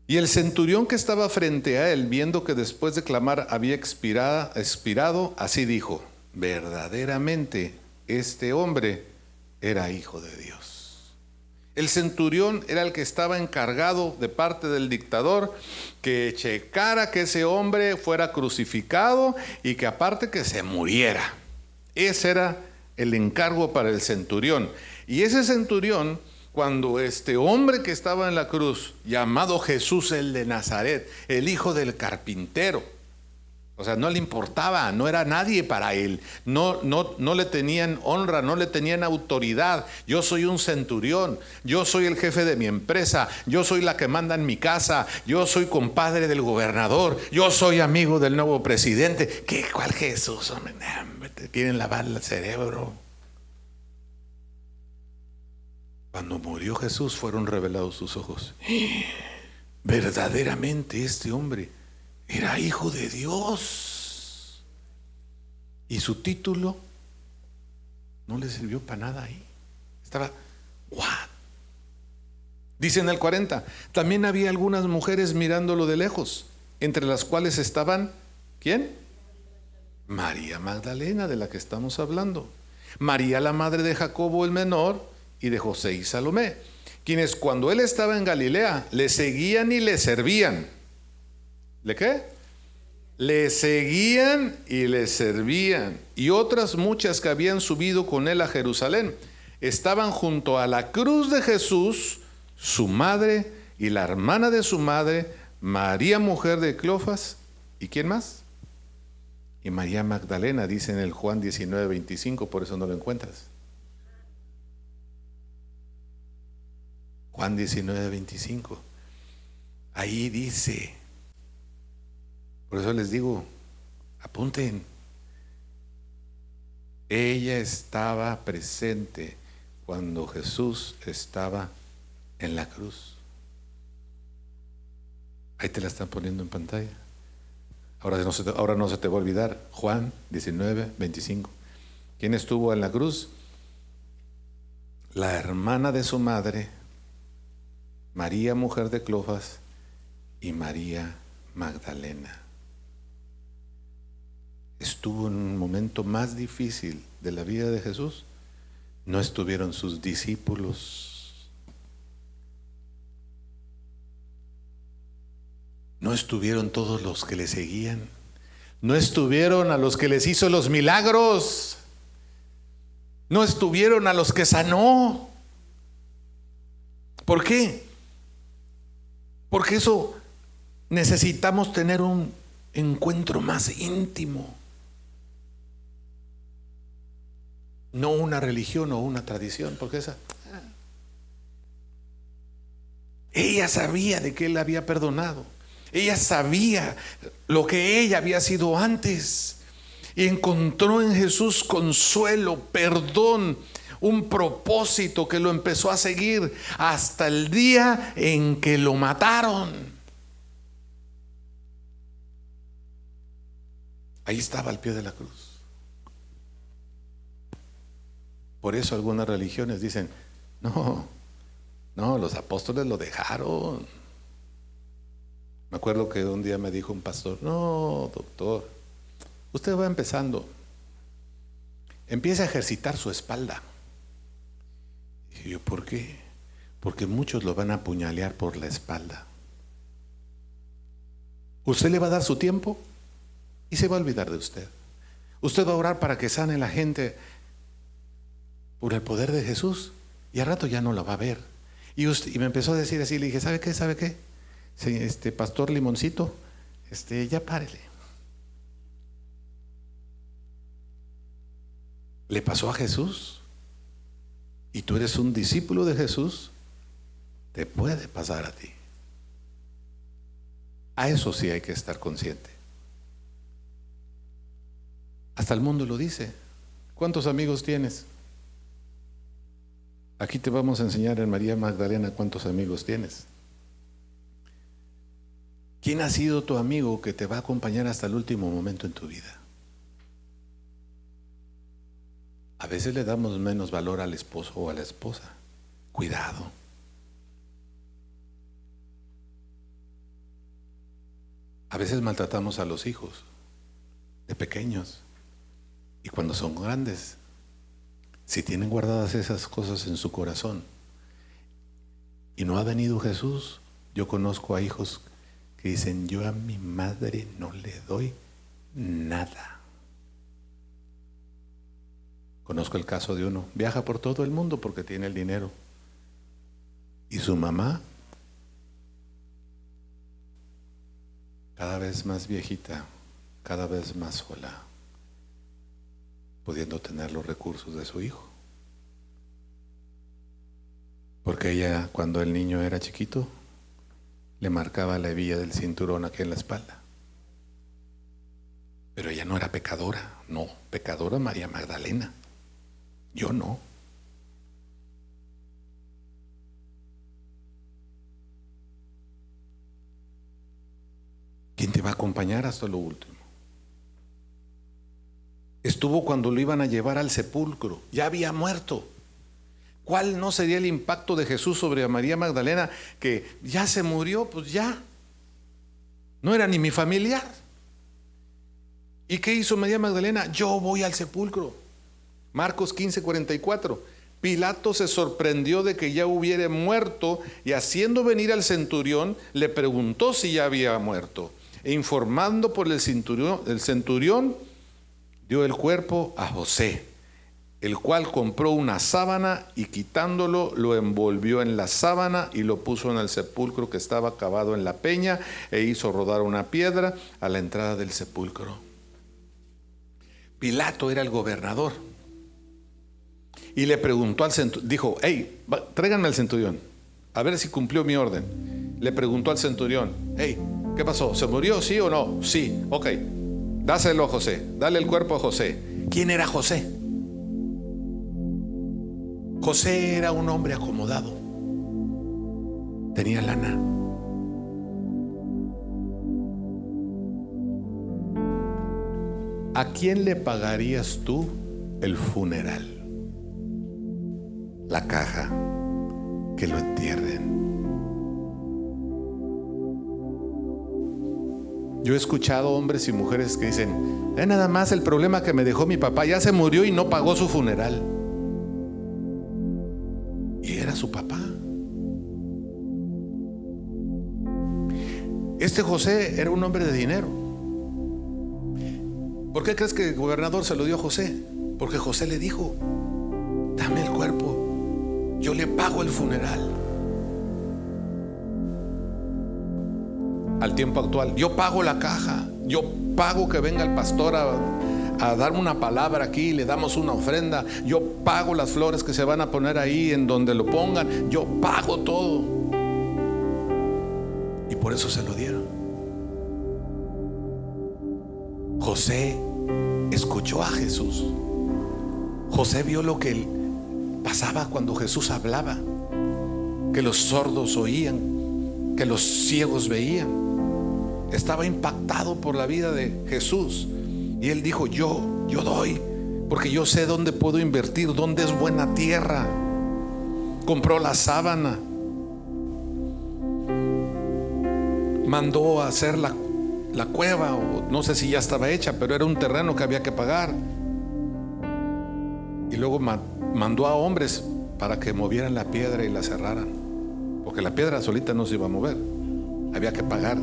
y el centurión que estaba frente a él, viendo que después de clamar había expirado, así dijo: verdaderamente este hombre era hijo de Dios. El centurión era el que estaba encargado de parte del dictador que checara que ese hombre fuera crucificado y que aparte que se muriera. Ese era el encargo para el centurión. Y ese centurión, cuando este hombre que estaba en la cruz, llamado Jesús el de Nazaret, el hijo del carpintero, o sea, no le importaba, no era nadie para él, no le tenían honra, no le tenían autoridad. Yo soy un centurión, yo soy el jefe de mi empresa, yo soy la que manda en mi casa, yo soy compadre del gobernador, yo soy amigo del nuevo presidente. ¿Cuál Jesús? Hombre, te quieren lavar el cerebro. Cuando murió Jesús fueron revelados sus ojos. Verdaderamente este hombre era hijo de Dios. Y su título no le sirvió para nada ahí. Estaba, ¿what? Dice en el 40, también había algunas mujeres mirándolo de lejos, entre las cuales estaban, ¿quién? María Magdalena, de la que estamos hablando. María, la madre de Jacobo el menor, y de José y Salomé, quienes cuando él estaba en Galilea le seguían y le servían. ¿Le qué? Le seguían y le servían. Y otras muchas que habían subido con él a Jerusalén estaban junto a la cruz de Jesús, su madre y la hermana de su madre, María mujer de Cleofas, ¿y quién más? y María Magdalena, dice en el Juan 19:25, por eso no lo encuentras. Juan 19:25. Ahí dice, por eso les digo, apunten. Ella estaba presente cuando Jesús estaba en la cruz. Ahí te la están poniendo en pantalla. Ahora no se te va a olvidar. Juan 19:25. ¿Quién estuvo en la cruz? La hermana de su madre, María, mujer de Cleofas, y María Magdalena. Estuvo en un momento más difícil de la vida de Jesús. No estuvieron sus discípulos. No estuvieron todos los que le seguían. No estuvieron a los que les hizo los milagros. No estuvieron a los que sanó. ¿Por qué? Porque eso necesitamos tener un encuentro más íntimo. No una religión o una tradición, porque ella sabía de que él la había perdonado. Ella sabía lo que ella había sido antes y encontró en Jesús consuelo, perdón, un propósito que lo empezó a seguir hasta el día en que lo mataron. Ahí estaba al pie de la cruz. Por eso algunas religiones dicen, no, los apóstoles lo dejaron. Me acuerdo que un día me dijo un pastor, no, doctor, usted va empezando, empieza a ejercitar su espalda. Y dije yo, ¿por qué? Porque muchos lo van a apuñalear por la espalda. Usted le va a dar su tiempo y se va a olvidar de usted. Usted va a orar para que sane la gente por el poder de Jesús y al rato ya no la va a ver. Y me empezó a decir así, le dije, ¿sabe qué? Sí, pastor Limoncito, ya párele. Le pasó a Jesús y tú eres un discípulo de Jesús, te puede pasar a ti. A eso sí hay que estar consciente. Hasta el mundo lo dice. ¿Cuántos amigos tienes? Aquí te vamos a enseñar en María Magdalena cuántos amigos tienes. ¿Quién ha sido tu amigo que te va a acompañar hasta el último momento en tu vida? A veces le damos menos valor al esposo o a la esposa. Cuidado. A veces maltratamos a los hijos de pequeños y cuando son grandes, si tienen guardadas esas cosas en su corazón y no ha venido Jesús, yo conozco a hijos que dicen, yo a mi madre no le doy nada. Conozco el caso de uno, viaja por todo el mundo porque tiene el dinero y su mamá cada vez más viejita, cada vez más sola, pudiendo tener los recursos de su hijo. Porque ella, cuando el niño era chiquito, le marcaba la hebilla del cinturón aquí en la espalda. Pero ella no era pecadora, no, pecadora María Magdalena. Yo no. ¿Quién te va a acompañar hasta lo último? Estuvo cuando lo iban a llevar al sepulcro, ya había muerto. ¿Cuál no sería el impacto de Jesús sobre María Magdalena? Que ya se murió, pues ya. No era ni mi familiar. ¿Y qué hizo María Magdalena? Yo voy al sepulcro. Marcos 15:44. Pilato se sorprendió de que ya hubiera muerto y haciendo venir al centurión, le preguntó si ya había muerto. E informando por el centurión dio el cuerpo a José, el cual compró una sábana y quitándolo lo envolvió en la sábana y lo puso en el sepulcro que estaba cavado en la peña e hizo rodar una piedra a la entrada del sepulcro. Pilato era el gobernador. Y le preguntó al centurión, dijo: hey, tráiganme al centurión, a ver si cumplió mi orden. Le preguntó al centurión: hey, ¿qué pasó? ¿Se murió, sí o no? Sí, ok, dáselo a José, dale el cuerpo a José. ¿Quién era José? José era un hombre acomodado, tenía lana. ¿A quién le pagarías tú el funeral? La caja, que lo entierren. Yo he escuchado hombres y mujeres que dicen: nada más el problema que me dejó mi papá, ya se murió y no pagó su funeral. Y era su papá. Este José era un hombre de dinero. ¿Por qué crees que el gobernador se lo dio a José? Porque José le dijo: dame el cuerpo, yo le pago el funeral. Al tiempo actual, yo pago la caja, yo pago que venga el pastor a darme una palabra aquí, le damos una ofrenda, yo pago las flores que se van a poner ahí en donde lo pongan, yo pago todo. Y por eso se lo dieron. José escuchó a Jesús. José vio lo que pasaba cuando Jesús hablaba, que los sordos oían, que los ciegos veían. Estaba impactado por la vida de Jesús. Y él dijo: yo doy, porque yo sé dónde puedo invertir, dónde es buena tierra. Compró la sábana, mandó a hacer la cueva, o no sé si ya estaba hecha, pero era un terreno que había que pagar. Y luego mandó a hombres para que movieran la piedra y la cerraran, porque la piedra solita no se iba a mover, había que pagar.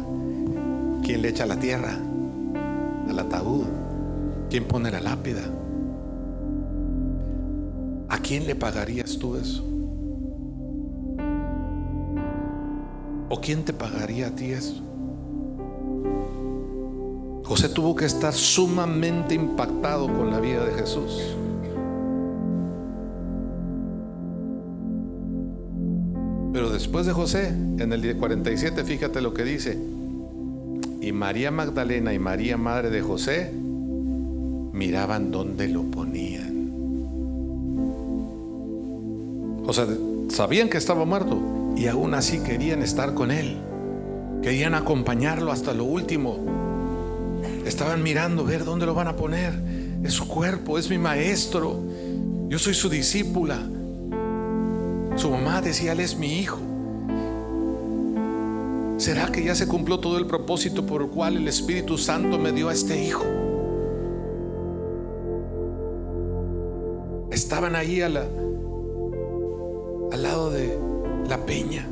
¿Quién le echa la tierra al ataúd? ¿Quién pone la lápida? ¿A quién le pagarías tú eso? ¿O quién te pagaría a ti eso? José tuvo que estar sumamente impactado con la vida de Jesús. Pero después de José, en el 47, fíjate lo que dice: y María Magdalena y María, madre de José, miraban dónde lo ponían. O sea, sabían que estaba muerto y aún así querían estar con él, querían acompañarlo hasta lo último. Estaban mirando ver dónde lo van a poner. Es su cuerpo, es mi maestro, yo soy su discípula. Su mamá decía: él es mi hijo. ¿Será que ya se cumplió todo el propósito por el cual el Espíritu Santo me dio a este hijo? Estaban ahí al lado de la peña.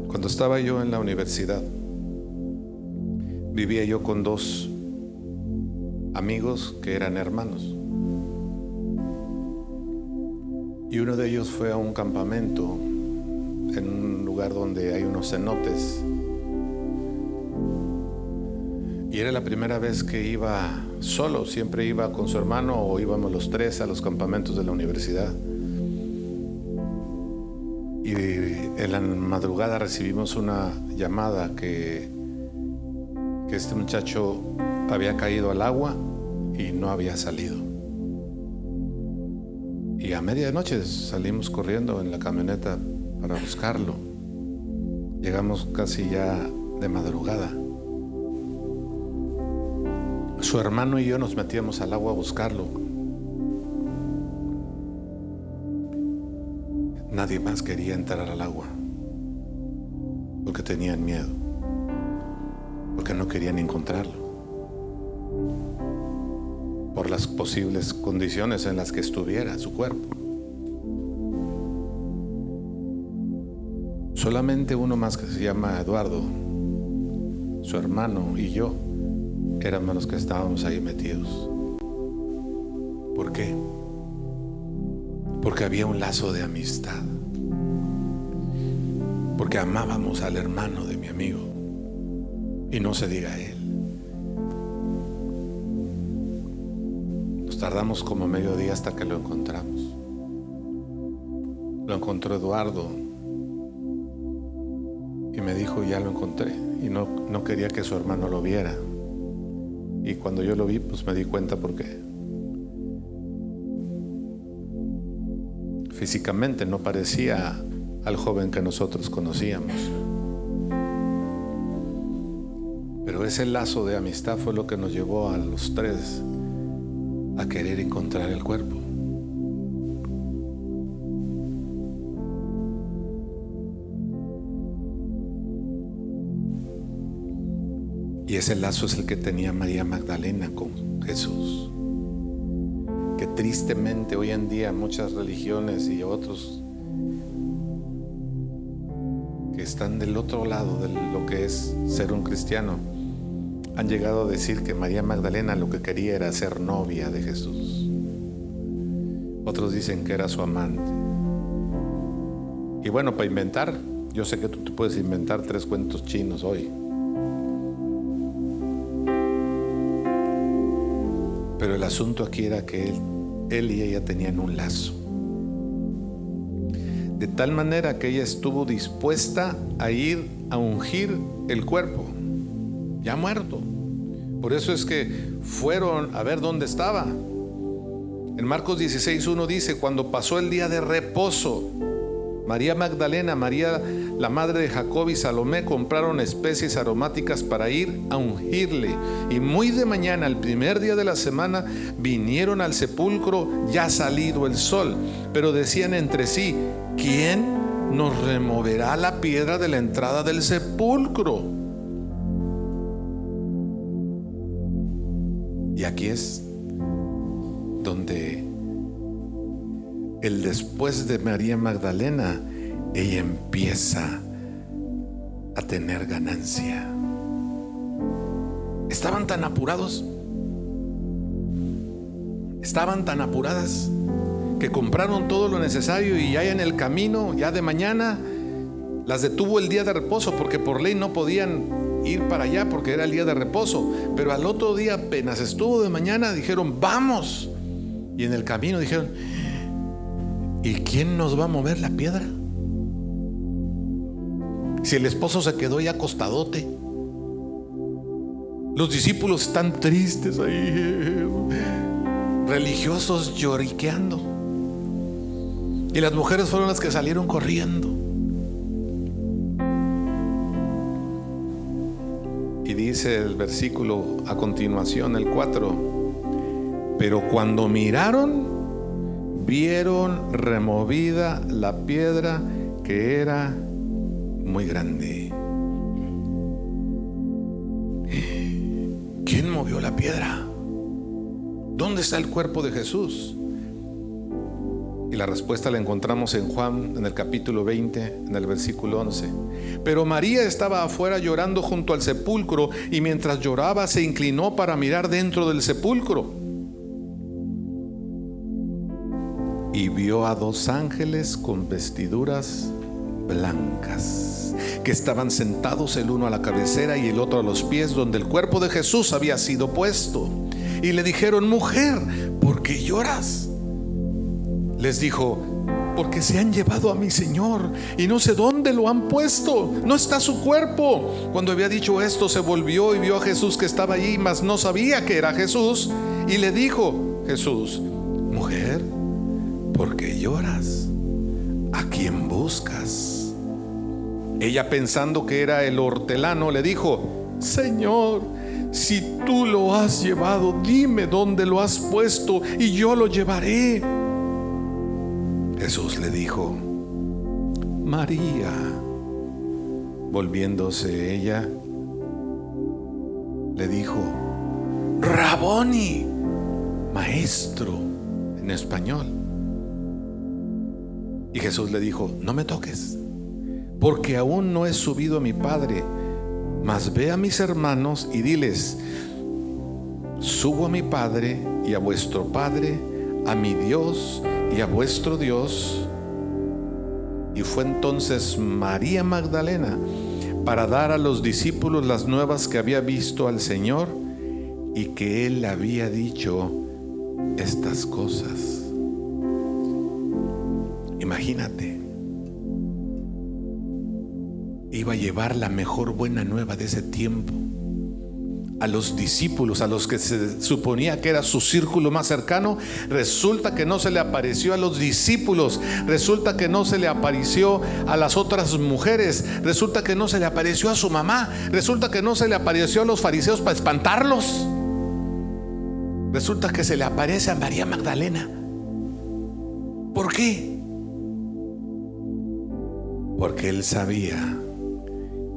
Cuando estaba yo en la universidad, vivía yo con dos amigos que eran hermanos. Y uno de ellos fue a un campamento en un lugar donde hay unos cenotes. Y era la primera vez que iba solo, siempre iba con su hermano o íbamos los tres a los campamentos de la universidad. Y en la madrugada recibimos una llamada que este muchacho había caído al agua y no había salido. Y a medianoche salimos corriendo en la camioneta para buscarlo. Llegamos casi ya de madrugada. Su hermano y yo nos metíamos al agua a buscarlo. Nadie más quería entrar al agua porque tenían miedo, porque no querían encontrarlo, por las posibles condiciones en las que estuviera su cuerpo. Solamente uno más, que se llama Eduardo, su hermano, y yo éramos los que estábamos ahí metidos. ¿Por qué? Porque había un lazo de amistad. porque amábamos al hermano de mi amigo, y no se diga a él. Nos tardamos como medio día hasta que lo encontramos. Lo encontró Eduardo y me dijo: ya lo encontré. Y no quería que su hermano lo viera. Y cuando yo lo vi, pues me di cuenta porque físicamente no parecía al joven que nosotros conocíamos. Pero ese lazo de amistad fue lo que nos llevó a los tres a querer encontrar el cuerpo. Y ese lazo es el que tenía María Magdalena con Jesús, que tristemente hoy en día muchas religiones y otros que están del otro lado de lo que es ser un cristiano han llegado a decir que María Magdalena lo que quería era ser novia de Jesús. Otros dicen que era su amante. Y bueno, para inventar, yo sé que tú te puedes inventar 3 cuentos chinos hoy, pero el asunto aquí era que él y ella tenían un lazo, de tal manera que ella estuvo dispuesta a ir a ungir el cuerpo ya muerto. Por eso es que fueron a ver dónde estaba. En Marcos 16:1 dice: cuando pasó el día de reposo, María Magdalena, María la madre de Jacob y Salomé compraron especies aromáticas para ir a ungirle. Y muy de mañana, el primer día de la semana, vinieron al sepulcro ya salido el sol. Pero decían entre sí: ¿quién nos removerá la piedra de la entrada del sepulcro? Y aquí es donde el después de María Magdalena, ella empieza a tener ganancia. Estaban tan apurados, estaban tan apuradas, que compraron todo lo necesario y ya en el camino, ya de mañana, las detuvo el día de reposo, porque por ley no podían ir para allá porque era el día de reposo. Pero al otro día, apenas estuvo de mañana, dijeron: vamos. Y en el camino dijeron: ¿y quién nos va a mover la piedra? Si el esposo se quedó ya acostadote, los discípulos están tristes ahí, religiosos lloriqueando, y las mujeres fueron las que salieron corriendo. Y dice el versículo a continuación, el 4: pero cuando miraron, vieron removida la piedra, que era muy grande. ¿Quién movió la piedra? ¿Dónde está el cuerpo de Jesús? Y la respuesta la encontramos en Juan, en el capítulo 20, en el versículo 11. Pero María estaba afuera llorando junto al sepulcro, y mientras lloraba se inclinó para mirar dentro del sepulcro, y vio a 2 ángeles con vestiduras blancas, que estaban sentados, el uno a la cabecera y el otro a los pies, donde el cuerpo de Jesús había sido puesto. Y le dijeron: mujer, ¿por qué lloras? Les dijo: porque se han llevado a mi Señor y no sé dónde lo han puesto. No está su cuerpo. Cuando había dicho esto, se volvió y vio a Jesús que estaba allí, mas no sabía que era Jesús. Y le dijo Jesús: mujer, ¿por qué lloras? ¿A quién buscas? Ella, pensando que era el hortelano, le dijo: Señor, si tú lo has llevado, dime dónde lo has puesto y yo lo llevaré. Jesús le dijo: María. Volviéndose ella, le dijo: Raboni, maestro, en español. Y Jesús le dijo: no me toques, porque aún no he subido a mi Padre, mas ve a mis hermanos y diles: subo a mi Padre y a vuestro Padre, a mi Dios y a vuestro Dios. Y fue entonces María Magdalena para dar a los discípulos las nuevas que había visto al Señor y que Él había dicho estas cosas. Imagínate, iba a llevar la mejor buena nueva de ese tiempo a los discípulos, a los que se suponía que era su círculo más cercano. Resulta que no se le apareció a los discípulos, resulta que no se le apareció a las otras mujeres, resulta que no se le apareció a su mamá, resulta que no se le apareció a los fariseos para espantarlos, resulta que se le aparece a María Magdalena. ¿Por qué? Porque él sabía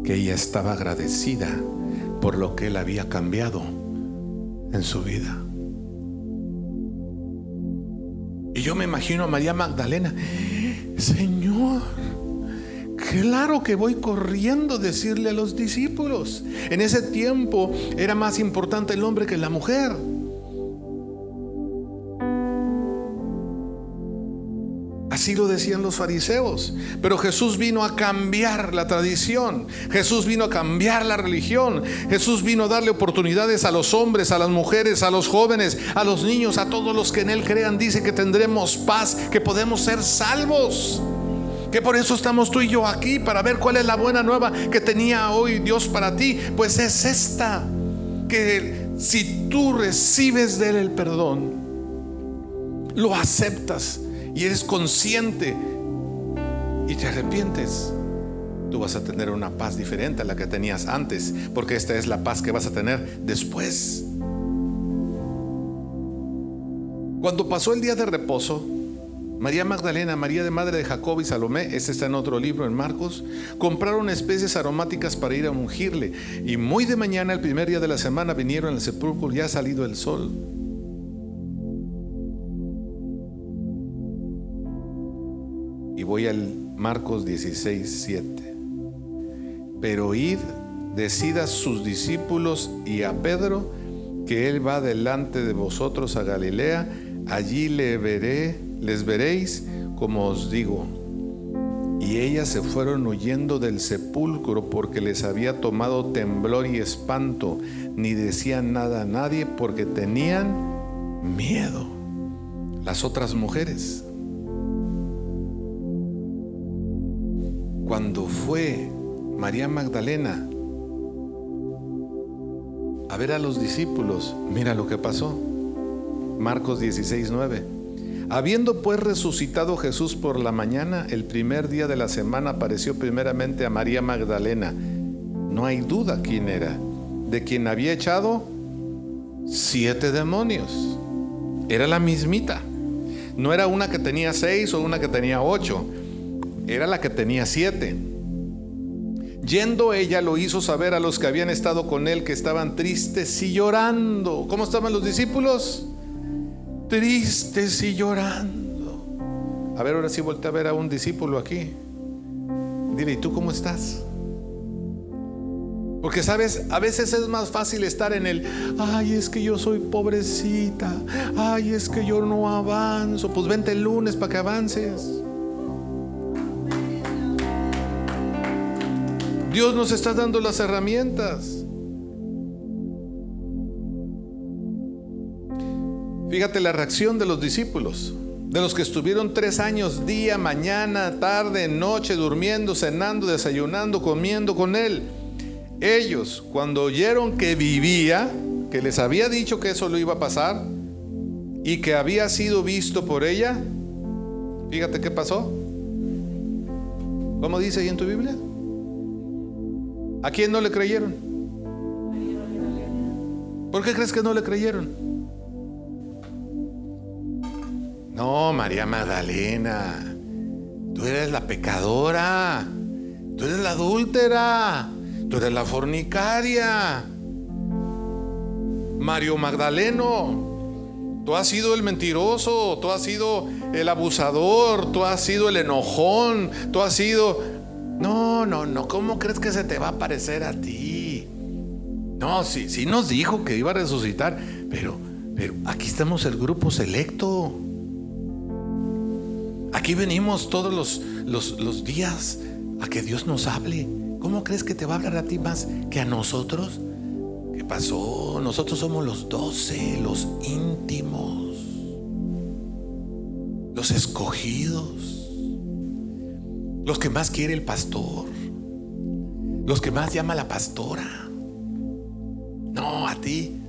que ella estaba agradecida por lo que él había cambiado en su vida. Y yo me imagino a María Magdalena: Señor, claro que voy corriendo a decirle a los discípulos. En ese tiempo era más importante el hombre que la mujer. Así lo decían los fariseos. Pero Jesús vino a cambiar la tradición. Jesús vino a cambiar la religión. Jesús vino a darle oportunidades a los hombres, a las mujeres, a los jóvenes, a los niños, a todos los que en Él crean. Dice que tendremos paz, que podemos ser salvos, que por eso estamos tú y yo aquí, para ver cuál es la buena nueva que tenía hoy Dios para ti. Pues es esta: que si tú recibes de Él el perdón, lo aceptas y eres consciente y te arrepientes, tú vas a tener una paz diferente a la que tenías antes, porque esta es la paz que vas a tener después. Cuando pasó el día de reposo, María Magdalena, María de madre de Jacobo y Salomé, este está en otro libro, en Marcos, compraron especies aromáticas para ir a ungirle. Y muy de mañana, el primer día de la semana, vinieron al sepulcro ya ha salido el sol. Y voy al Marcos 16:7. Pero id, decid a sus discípulos y a Pedro que él va delante de vosotros a Galilea, allí les veréis como os digo. Y ellas se fueron huyendo del sepulcro porque les había tomado temblor y espanto, ni decían nada a nadie porque tenían miedo. Las otras mujeres, cuando fue María Magdalena a ver a los discípulos, mira lo que pasó. Marcos 16:9. Habiendo pues resucitado Jesús por la mañana, el primer día de la semana, apareció primeramente a María Magdalena. No hay duda quién era, de quien había echado 7 demonios. Era la mismita. No era una que tenía 6 o una que tenía 8. Era la que tenía 7. Yendo ella, lo hizo saber a los que habían estado con él, que estaban tristes y llorando. ¿Cómo estaban los discípulos? Tristes y llorando. A ver, ahora sí voltea a ver a un discípulo aquí. Dile: ¿y tú cómo estás? Porque sabes, a veces es más fácil estar en el: ay, es que yo soy pobrecita, ay, es que yo no avanzo. Pues vente el lunes para que avances. Dios nos está dando las herramientas. Fíjate la reacción de los discípulos, de los que estuvieron 3 años, día, mañana, tarde, noche, durmiendo, cenando, desayunando, comiendo con él. Ellos, cuando oyeron que vivía, que les había dicho que eso lo iba a pasar y que había sido visto por ella, fíjate qué pasó. ¿Cómo dice ahí en tu Biblia? ¿A quién no le creyeron? ¿Por qué crees que no le creyeron? No, María Magdalena, tú eres la pecadora, tú eres la adúltera, tú eres la fornicaria. Mario Magdaleno, tú has sido el mentiroso, tú has sido el abusador, tú has sido el enojón, tú has sido... No, ¿cómo crees que se te va a parecer a ti? No, sí nos dijo que iba a resucitar, pero aquí estamos el grupo selecto. Aquí venimos todos los días a que Dios nos hable. ¿Cómo crees que te va a hablar a ti más que a nosotros? ¿Qué pasó? Nosotros somos los 12, los íntimos, los escogidos, los que más quiere el pastor, los que más llama la pastora. No, a ti.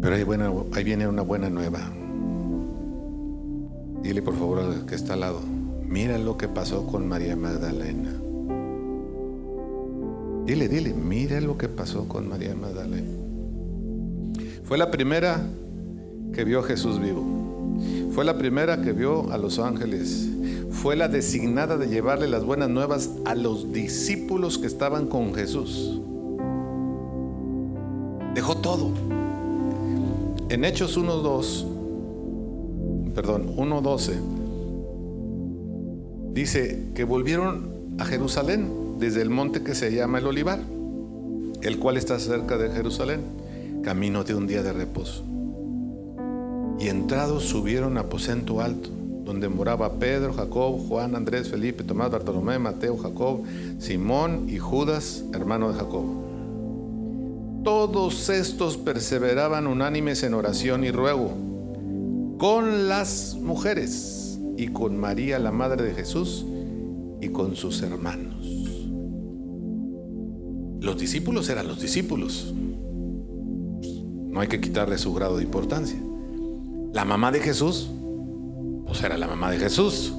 Pero ahí viene una buena nueva. Dile por favor al que está al lado: mira lo que pasó con María Magdalena. Dile, mira lo que pasó con María Magdalena. Fue la primera que vio a Jesús vivo. Fue la primera que vio a los ángeles. Fue la designada de llevarle las buenas nuevas a los discípulos que estaban con Jesús. Dejó todo. En Hechos 1:12 dice que volvieron a Jerusalén desde el monte que se llama el Olivar, el cual está cerca de Jerusalén, camino de un día de reposo. Y entrados subieron a aposento alto, donde moraba Pedro, Jacob, Juan, Andrés, Felipe, Tomás, Bartolomé, Mateo, Jacob, Simón y Judas, hermano de Jacob. Todos estos perseveraban unánimes en oración y ruego con las mujeres y con María, la madre de Jesús, y con sus hermanos. Los discípulos eran los discípulos. No hay que quitarle su grado de importancia. La mamá de Jesús, pues era la mamá de Jesús.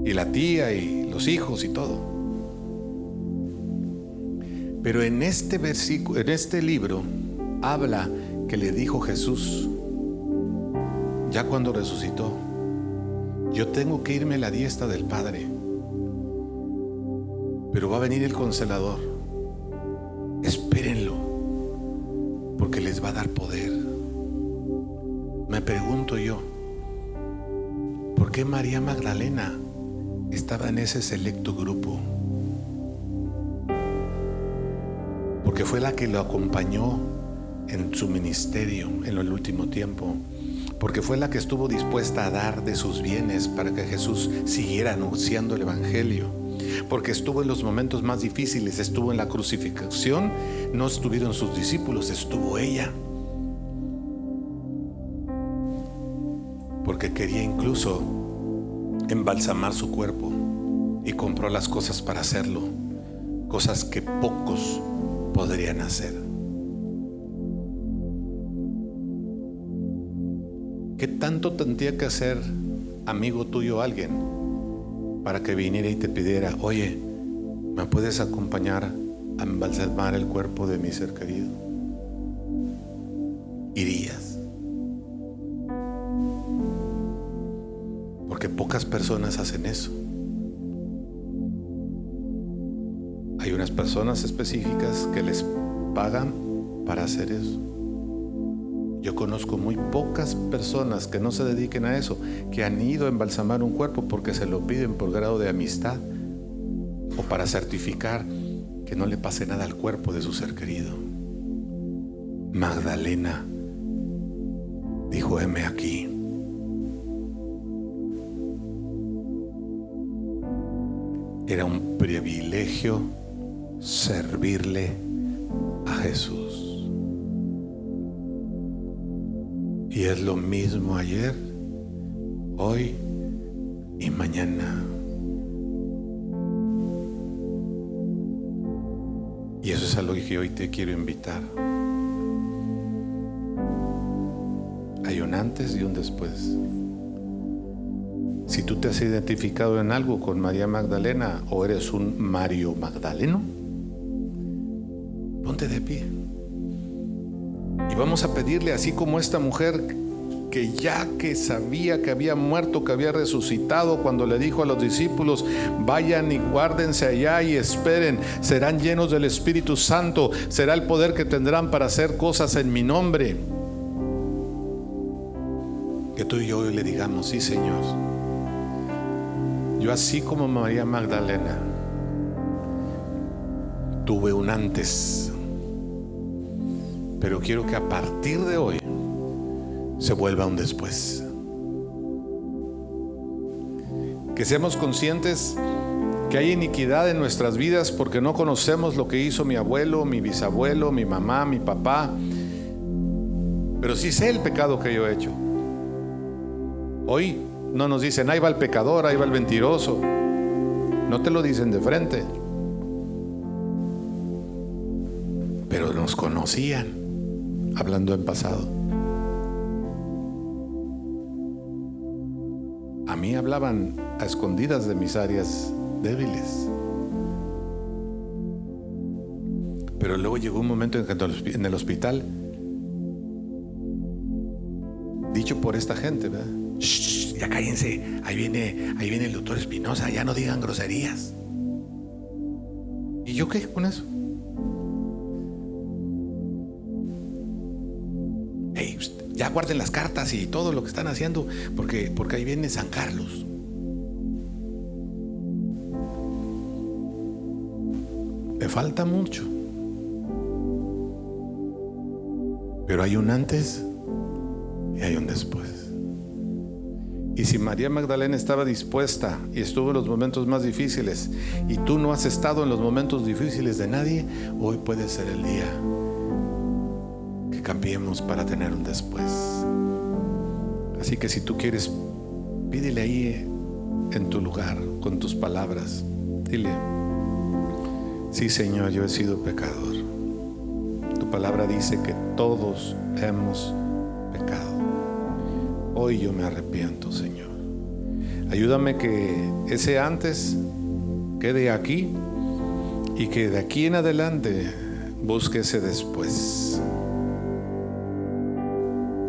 Y la tía y los hijos y todo. Pero en este versículo, en este libro, habla que le dijo Jesús, ya cuando resucitó: yo tengo que irme a la diestra del Padre, pero va a venir el Consolador. Espérenlo, porque les va a dar poder. Me pregunto yo, ¿por qué María Magdalena estaba en ese selecto grupo? Porque fue la que lo acompañó en su ministerio en el último tiempo. Porque fue la que estuvo dispuesta a dar de sus bienes para que Jesús siguiera anunciando el evangelio. Porque estuvo en los momentos más difíciles, estuvo en la crucifixión, no estuvieron sus discípulos, estuvo ella. Porque quería incluso embalsamar su cuerpo y compró las cosas para hacerlo, cosas que pocos podrían hacer. ¿Qué tanto tendría que hacer amigo tuyo alguien para que viniera y te pidiera: oye, ¿me puedes acompañar a embalsamar el cuerpo de mi ser querido? ¿Irías? Porque pocas personas hacen eso. Hay unas personas específicas que les pagan para hacer eso. Yo conozco muy pocas personas que no se dediquen a eso, que han ido a embalsamar un cuerpo porque se lo piden por grado de amistad o para certificar que no le pase nada al cuerpo de su ser querido. Magdalena dijo: heme aquí. Era un privilegio servirle a Jesús. Y es lo mismo ayer, hoy y mañana. Y eso es a lo que hoy te quiero invitar. Hay un antes y un después. Si tú te has identificado en algo con María Magdalena o eres un Mario Magdaleno, ponte de pie. Y vamos a pedirle, así como esta mujer que ya que sabía que había muerto, que había resucitado, cuando le dijo a los discípulos: vayan y guárdense allá y esperen, serán llenos del Espíritu Santo, será el poder que tendrán para hacer cosas en mi nombre. Que tú y yo hoy le digamos: sí, Señor, yo así como María Magdalena tuve un antes, pero quiero que a partir de hoy se vuelva un después. Que seamos conscientes que hay iniquidad en nuestras vidas porque no conocemos lo que hizo mi abuelo, mi bisabuelo, mi mamá, mi papá, pero sí sé el pecado que yo he hecho. Hoy no nos dicen, ahí va el pecador, ahí va el mentiroso. No te lo dicen de frente, pero nos conocían hablando en pasado. A mí hablaban a escondidas de mis áreas débiles. Pero luego llegó un momento en que en el hospital, dicho por esta gente, ¿verdad? Shh, ya cállense, ahí viene el doctor Espinosa, ya no digan groserías. ¿Y yo qué con eso? Hey, ya guarden las cartas y todo lo que están haciendo, porque ahí viene San Carlos. Me falta mucho, pero hay un antes y hay un después. Y si María Magdalena estaba dispuesta y estuvo en los momentos más difíciles, y tú no has estado en los momentos difíciles de nadie, hoy puede ser el día que cambiemos para tener un después. Así que si tú quieres, pídele ahí en tu lugar, con tus palabras, dile: sí, Señor, yo he sido pecador. Tu palabra dice que todos hemos pecado. Hoy yo me arrepiento, Señor. Ayúdame que ese antes quede aquí y que de aquí en adelante busque ese después.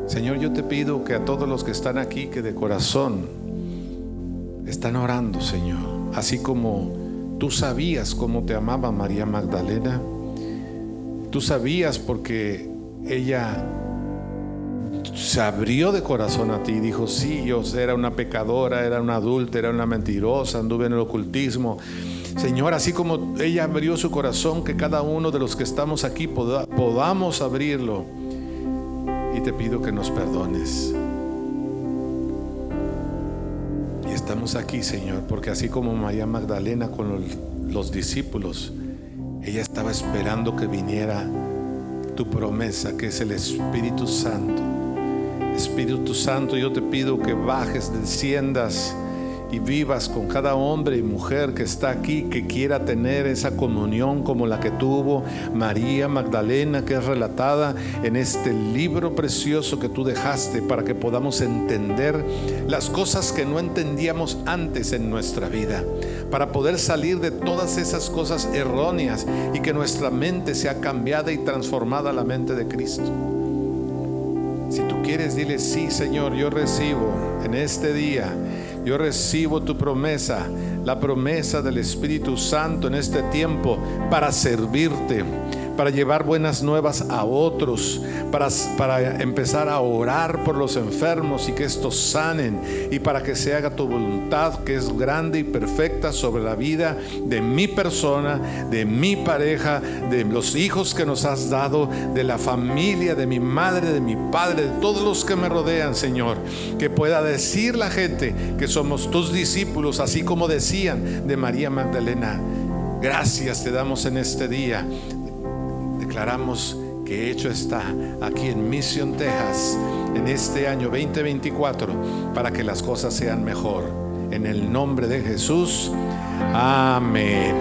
Señor, yo te pido que a todos los que están aquí, que de corazón están orando, Señor, así como tú sabías cómo te amaba María Magdalena. Tú sabías porque ella se abrió de corazón a ti y dijo: sí, yo era una pecadora, era una adúltera, era una mentirosa, anduve en el ocultismo. Señor, así como ella abrió su corazón, que cada uno de los que estamos aquí podamos abrirlo. Y te pido que nos perdones. Y estamos aquí, Señor, porque así como María Magdalena con los discípulos, ella estaba esperando que viniera tu promesa, que es el Espíritu Santo. Espíritu Santo, yo te pido que bajes, desciendas y vivas con cada hombre y mujer que está aquí, que quiera tener esa comunión como la que tuvo María Magdalena, que es relatada en este libro precioso que tú dejaste, para que podamos entender las cosas que no entendíamos antes en nuestra vida, para poder salir de todas esas cosas erróneas y que nuestra mente sea cambiada y transformada a la mente de Cristo. Si tú quieres, dile: sí, Señor, yo recibo en este día, yo recibo tu promesa, la promesa del Espíritu Santo en este tiempo, para servirte, para llevar buenas nuevas a otros, para empezar a orar por los enfermos y que estos sanen, y para que se haga tu voluntad, que es grande y perfecta, sobre la vida de mi persona, de mi pareja, de los hijos que nos has dado, de la familia, de mi madre, de mi padre, de todos los que me rodean, Señor. Que pueda decir la gente que somos tus discípulos, así como decían de María Magdalena. Gracias te damos en este día. Declaramos que hecho está aquí en Mission, Texas, en este año 2024, para que las cosas sean mejor. En el nombre de Jesús, amén.